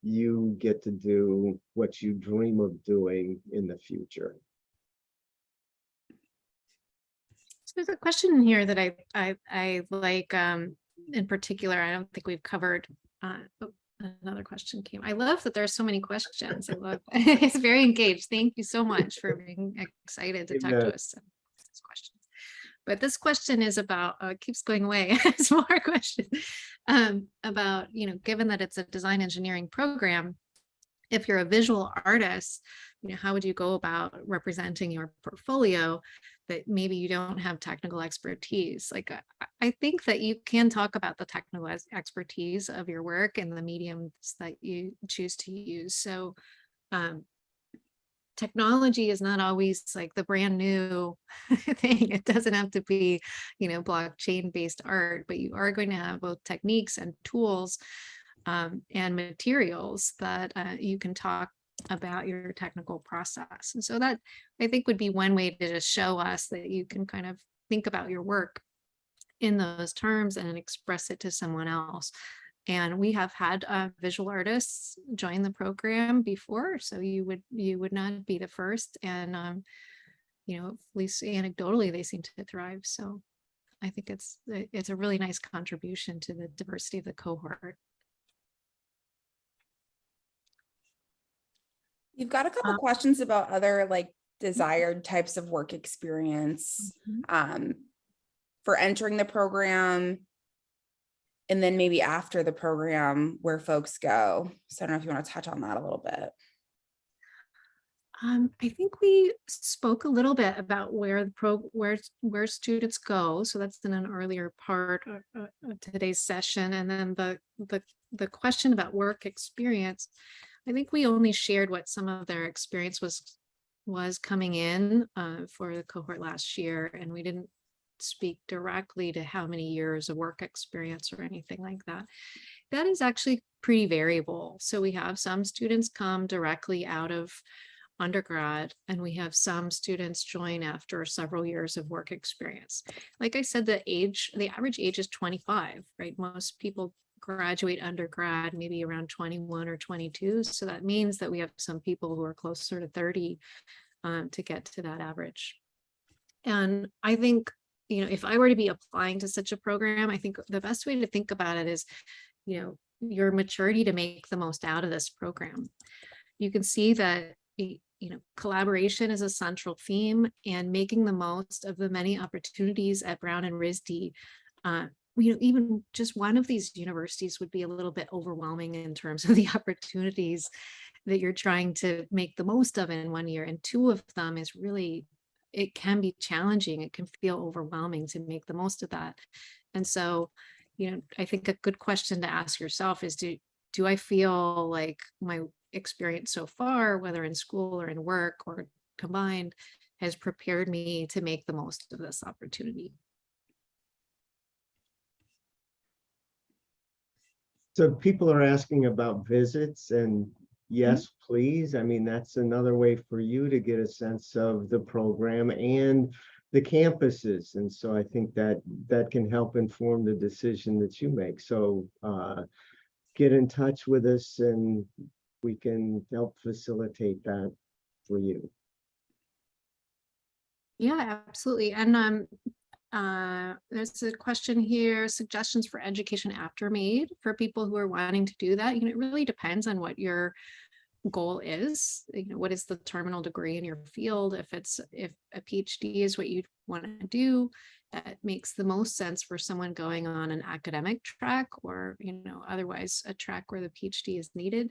you get to do what you dream of doing in the future. So there's a question here that I like in particular. I don't think we've covered. Another question came. I love that there's so many questions. I love it's very engaged. Thank you so much for being excited to talk to us. This question. But this question is about, it keeps going away, it's more questions about, given that it's a design engineering program, if you're a visual artist, how would you go about representing your portfolio that maybe you don't have technical expertise? Like, I think that you can talk about the technical expertise of your work and the mediums that you choose to use. So technology is not always like the brand new thing. It doesn't have to be, blockchain based art, but you are going to have both techniques and tools and materials that you can talk about your technical process. And so that, I think, would be one way to just show us that you can kind of think about your work in those terms and express it to someone else. And we have had visual artists join the program before, so you would not be the first. And at least anecdotally, they seem to thrive. So I think it's a really nice contribution to the diversity of the cohort. You've got a couple questions about other desired types of work experience for entering the program, and then maybe after the program where folks go. So I don't know if you want to touch on that a little bit. I think we spoke a little bit about where where students go. So that's in an earlier part of today's session. And then the question about work experience, I think we only shared what some of their experience was coming in for the cohort last year, and we didn't speak directly to how many years of work experience or anything like that. That is actually pretty variable. So we have some students come directly out of undergrad, and we have some students join after several years of work experience. Like I said, the average age is 25, right? Most people graduate undergrad maybe around 21 or 22. So that means that we have some people who are closer to 30 to get to that average. And I think, if I were to be applying to such a program, I think the best way to think about it is, your maturity to make the most out of this program. You can see that, collaboration is a central theme, and making the most of the many opportunities at Brown and RISD. Even just one of these universities would be a little bit overwhelming in terms of the opportunities that you're trying to make the most of in 1 year. And two of them is really, it can be challenging. It can feel overwhelming to make the most of that. And so, I think a good question to ask yourself is, do I feel like my experience so far, whether in school or in work or combined, has prepared me to make the most of this opportunity? So people are asking about visits, and yes, please. I mean, that's another way for you to get a sense of the program and the campuses. And so I think that can help inform the decision that you make. So get in touch with us and we can help facilitate that for you. Yeah, absolutely. And there's a question here, suggestions for education after MAID for people who are wanting to do that. It really depends on what your goal is. What is the terminal degree in your field? If a PhD is what you want to do, that makes the most sense for someone going on an academic track, or otherwise a track where the PhD is needed.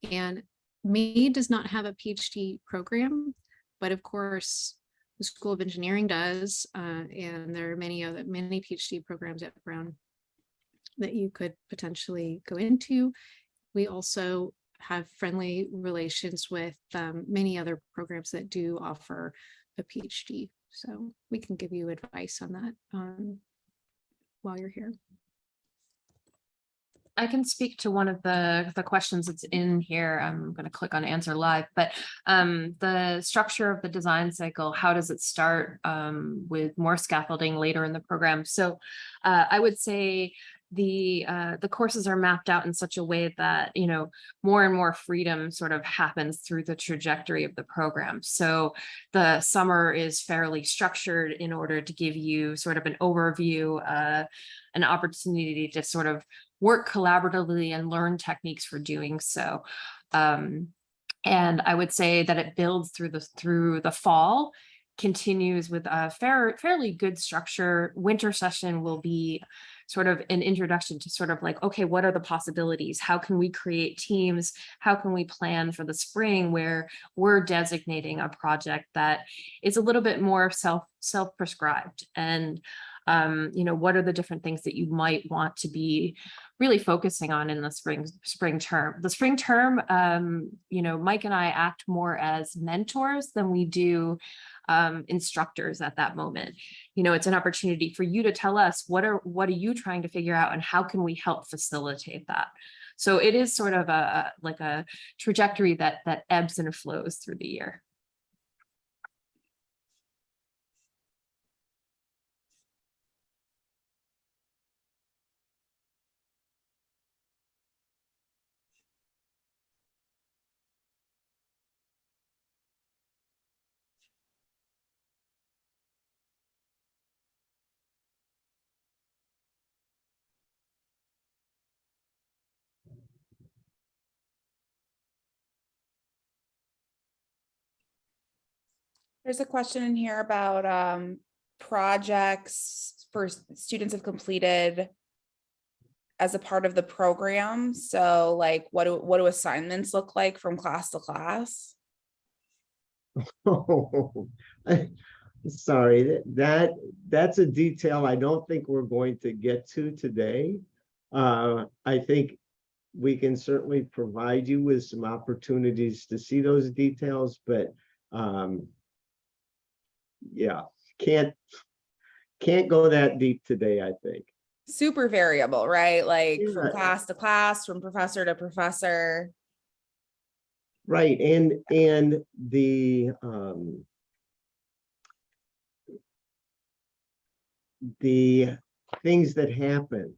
And MAID does not have a PhD program, but of course the School of Engineering does, and there are many PhD programs at Brown that you could potentially go into. We also have friendly relations with many other programs that do offer a PhD. So we can give you advice on that while you're here. I can speak to one of the questions that's in here. I'm going to click on answer live, but the structure of the design cycle, how does it start with more scaffolding later in the program? So I would say the courses are mapped out in such a way that, more and more freedom sort of happens through the trajectory of the program. So the summer is fairly structured in order to give you sort of an overview, an opportunity to sort of work collaboratively and learn techniques for doing so. And I would say that it builds through the fall, continues with a fairly good structure. Winter session will be sort of an introduction to sort of like, okay, what are the possibilities? How can we create teams? How can we plan for the spring, where we're designating a project that is a little bit more self-prescribed? And What are the different things that you might want to be really focusing on in the spring term? The spring term, Mike and I act more as mentors than we do instructors at that moment. It's an opportunity for you to tell us what are you trying to figure out and how can we help facilitate that. So it is sort of a trajectory that ebbs and flows through the year. There's a question in here about projects for students have completed as a part of the program. So like what do assignments look like from class to class? Oh, sorry, that's a detail I don't think we're going to get to today. I think we can certainly provide you with some opportunities to see those details, but yeah, can't go that deep today, I think. Super variable, right? Like from Yeah. class to class, from professor to professor. Right, and the things that happen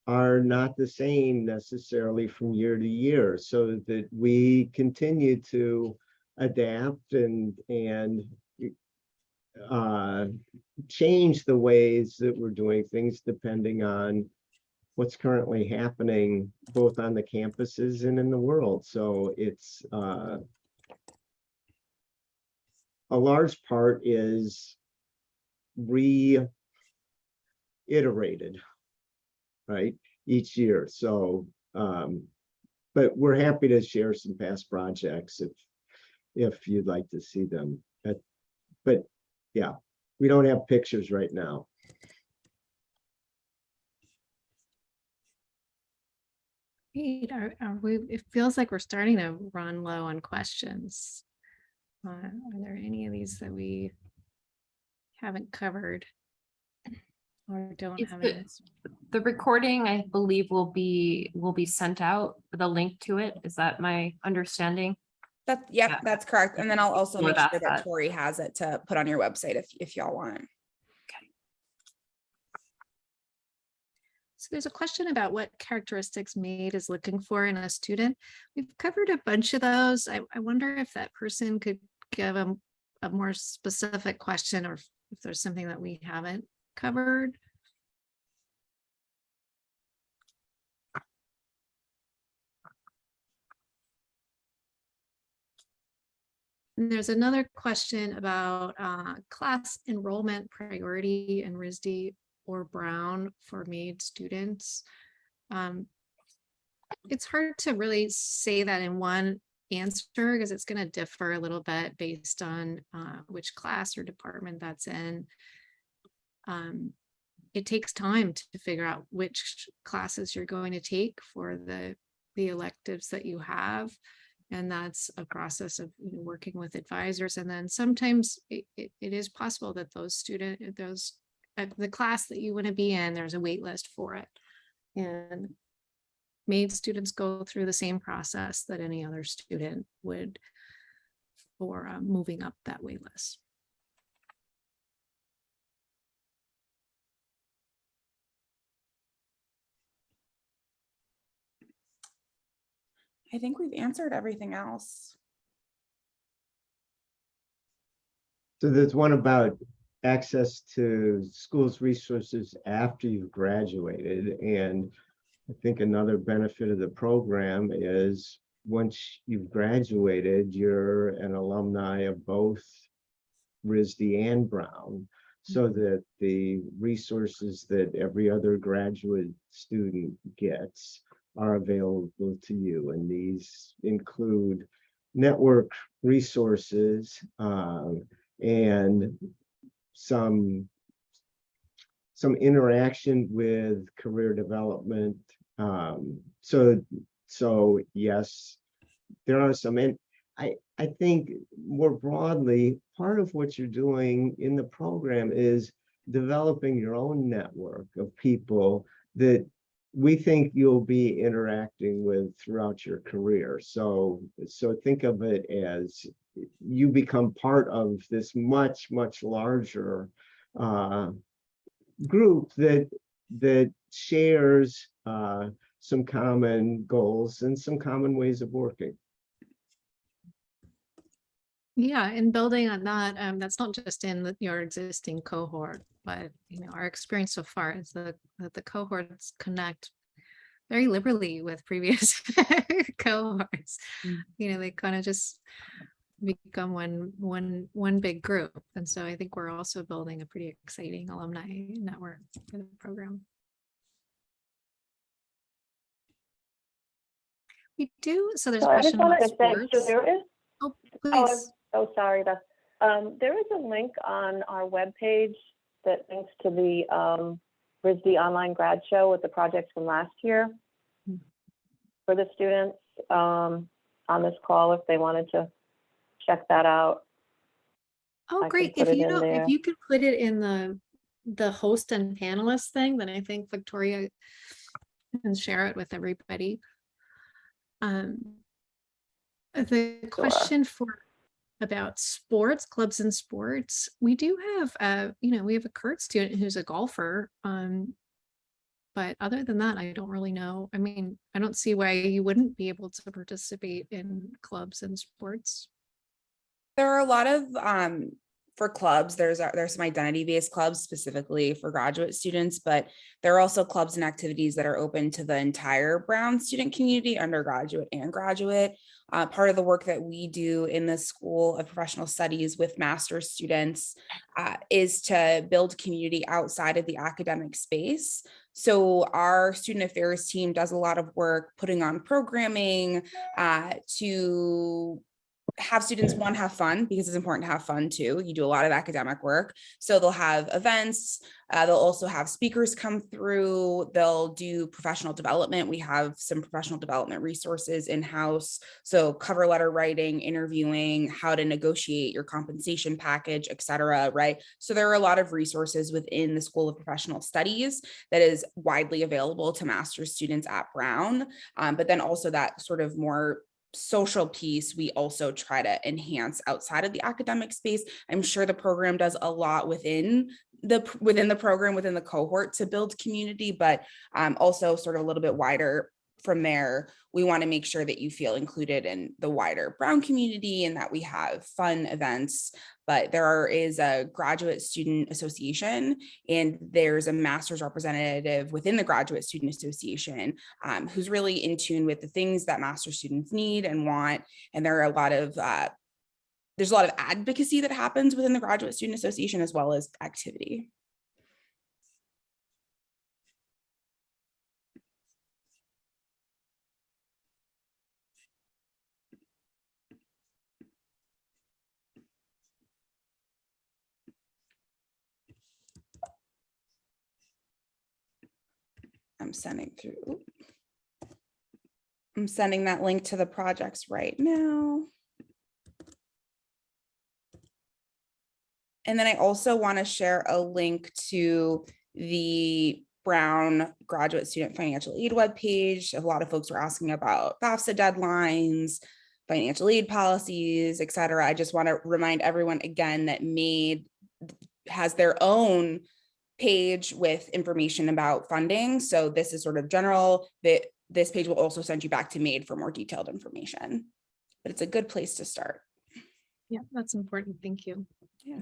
are not the same necessarily from year to year, so that we continue to adapt and change the ways that we're doing things depending on what's currently happening both on the campuses and in the world. So it's a large part is reiterated, right, each year. So but we're happy to share some past projects if you'd like to see them. But yeah, we don't have pictures right now. Are we, it feels like we're starting to run low on questions. Are there any of these that we haven't covered or don't It's have the- any? The recording, I believe, will be sent out with a link to it. Is that my understanding? Yep, Yeah. that's correct. And then I'll also Well, make sure that's that that. Tori has it to put on your website if y'all want. So there's a question about what characteristics MAID is looking for in a student. We've covered a bunch of those. I wonder if that person could give a more specific question, or if there's something that we haven't covered. And there's another question about class enrollment priority in RISD or Brown for MAID students. It's hard to really say that in one answer because it's going to differ a little bit based on which class or department that's in. It takes time to figure out which classes you're going to take for the electives that you have. And that's a process of working with advisors. And then sometimes it is possible that the class that you want to be in, there's a wait list for it. And MAID students go through the same process that any other student would for moving up that wait list. I think we've answered everything else. So there's one about access to schools resources after you've graduated. And I think another benefit of the program is once you've graduated, you're an alumni of both RISD and Brown, so that the resources that every other graduate student gets are available to you. And these include network resources and some some interaction with career development. So yes, there are some, and I think more broadly, part of what you're doing in the program is developing your own network of people that we think you'll be interacting with throughout your career. So think of it as you become part of this much, much larger group that shares some common goals and some common ways of working. Yeah, and building on that, that's not just in your existing cohort, but our experience so far is that the cohorts connect very liberally with previous cohorts. They kind of just become one big group, and so I think we're also building a pretty exciting alumni network for the program. We do. So there's a I just question wanted about to say, sports. so there is. Oh, Oh, please. I'm so sorry, Beth. There is a link on our webpage that links to the RISD online grad show with the projects from last year for the students on this call if they wanted to check that out. Oh, I great. can put If it in there. if you could put it in the host and panelist thing, then I think Victoria can share it with everybody. The question about sports, clubs and sports, we do have we have a Kurt student who's a golfer. But other than that, I don't really know. I mean, I don't see why you wouldn't be able to participate in clubs and sports. There are a lot of for clubs, there's some identity-based clubs specifically for graduate students, but there are also clubs and activities that are open to the entire Brown student community, undergraduate and graduate. Part of the work that we do in the School of Professional Studies with master's students is to build community outside of the academic space. So our student affairs team does a lot of work putting on programming to have students, one, have fun, because it's important to have fun too. You do a lot of academic work. So they'll have events. They'll also have speakers come through. They'll do professional development. We have some professional development resources in-house. So cover letter writing, interviewing, how to negotiate your compensation package, et cetera, right? So there are a lot of resources within the School of Professional Studies that is widely available to master's students at Brown. But then also that sort of more social piece we also try to enhance outside of the academic space. I'm sure the program does a lot within the program, within the cohort, to build community, but also sort of a little bit wider from there. We want to make sure that you feel included in the wider Brown community and that we have fun events. But there is a graduate student association, and there's a master's representative within the graduate student association who's really in tune with the things that master's students need and want. And there are there's a lot of advocacy that happens within the graduate student association as well as activity. I'm sending that link to the projects right now. And then I also want to share a link to the Brown Graduate Student Financial Aid webpage. A lot of folks were asking about FAFSA deadlines, financial aid policies, et cetera. I just want to remind everyone again that MAID has their own page with information about funding. So this is sort of general. This page will also send you back to MAID for more detailed information, but it's a good place to start. Yeah, that's important. Thank you. Yeah.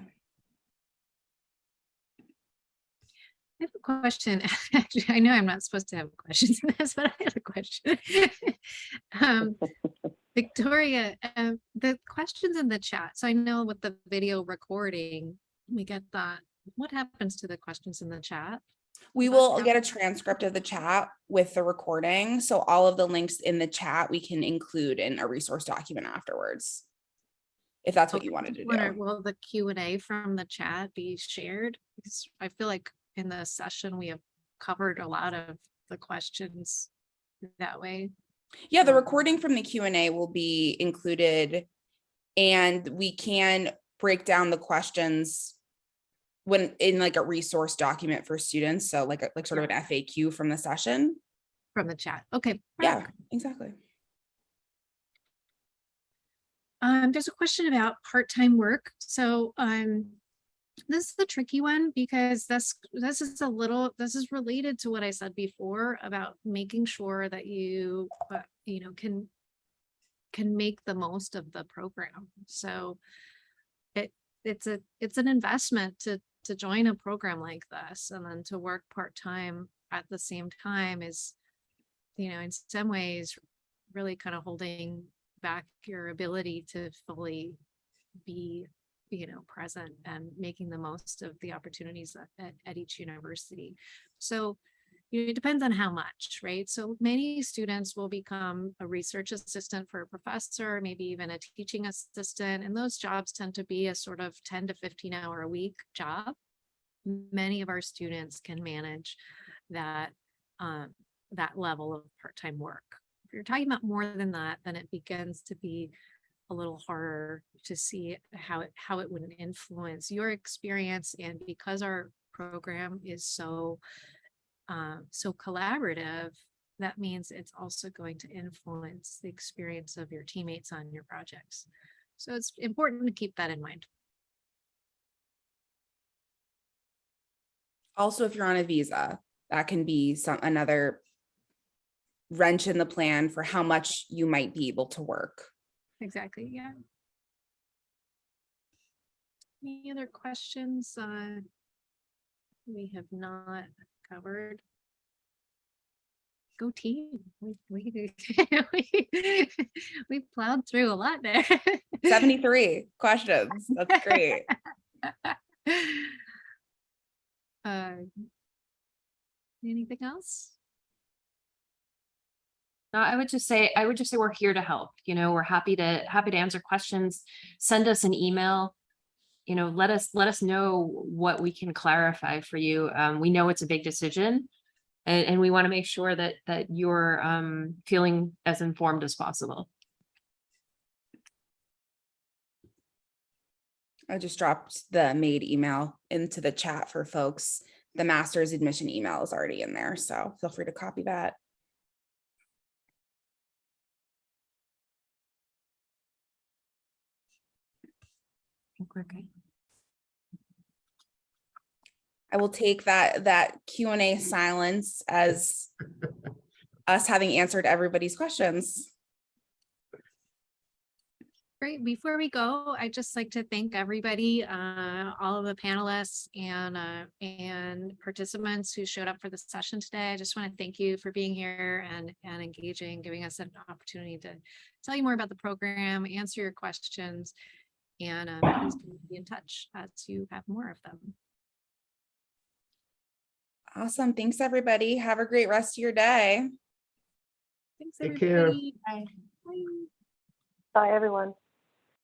I have a question. Actually, I know I'm not supposed to have questions in this, but I have a question. Victoria, the questions in the chat. So I know with the video recording, we get that. What happens to the questions in the chat? We will get a transcript of the chat with the recording. So all of the links in the chat we can include in a resource document afterwards, if that's what you wanted to do. Will the Q&A from the chat be shared? Because I feel like in the session, we have covered a lot of the questions that way. Yeah, the recording from the Q&A will be included, and we can break down the questions when in like a resource document for students. So like sort of an FAQ from the session. From the chat. Okay. Yeah, exactly. There's a question about part-time work. So this is the tricky one because this is related to what I said before about making sure that you can make the most of the program. So it's an investment to join a program like this, and then to work part-time at the same time is, in some ways really kind of holding back your ability to fully be present and making the most of the opportunities at each university. So it depends on how much, right? So many students will become a research assistant for a professor, maybe even a teaching assistant, and those jobs tend to be a sort of 10 to 15 hour a week job. Many of our students can manage that level of part-time work. If you're talking about more than that, then it begins to be a little harder to see how it would influence your experience. And because our program is so collaborative, that means it's also going to influence the experience of your teammates on your projects. So it's important to keep that in mind. Also, if you're on a visa, that can be another wrench in the plan for how much you might be able to work. Exactly. Yeah. Any other questions we have not covered? Go team. We plowed through a lot there. 73 questions. That's great. Anything else? No, I would just say we're here to help. We're happy to answer questions. Send us an email. Let us know what we can clarify for you. We know it's a big decision, and we want to make sure that you're feeling as informed as possible. I just dropped the MAID email into the chat for folks. The master's admission email is already in there, so feel free to copy that. Okay. I will take that Q&A silence as us having answered everybody's questions. Great. Before we go, I'd just like to thank everybody, all of the panelists and participants who showed up for the session today. I just want to thank you for being here and engaging, giving us an opportunity to tell you more about the program, answer your questions, and please be in touch as you have more of them. Awesome. Thanks, everybody. Have a great rest of your day. Thanks, Take care. everybody. Bye. Bye, everyone.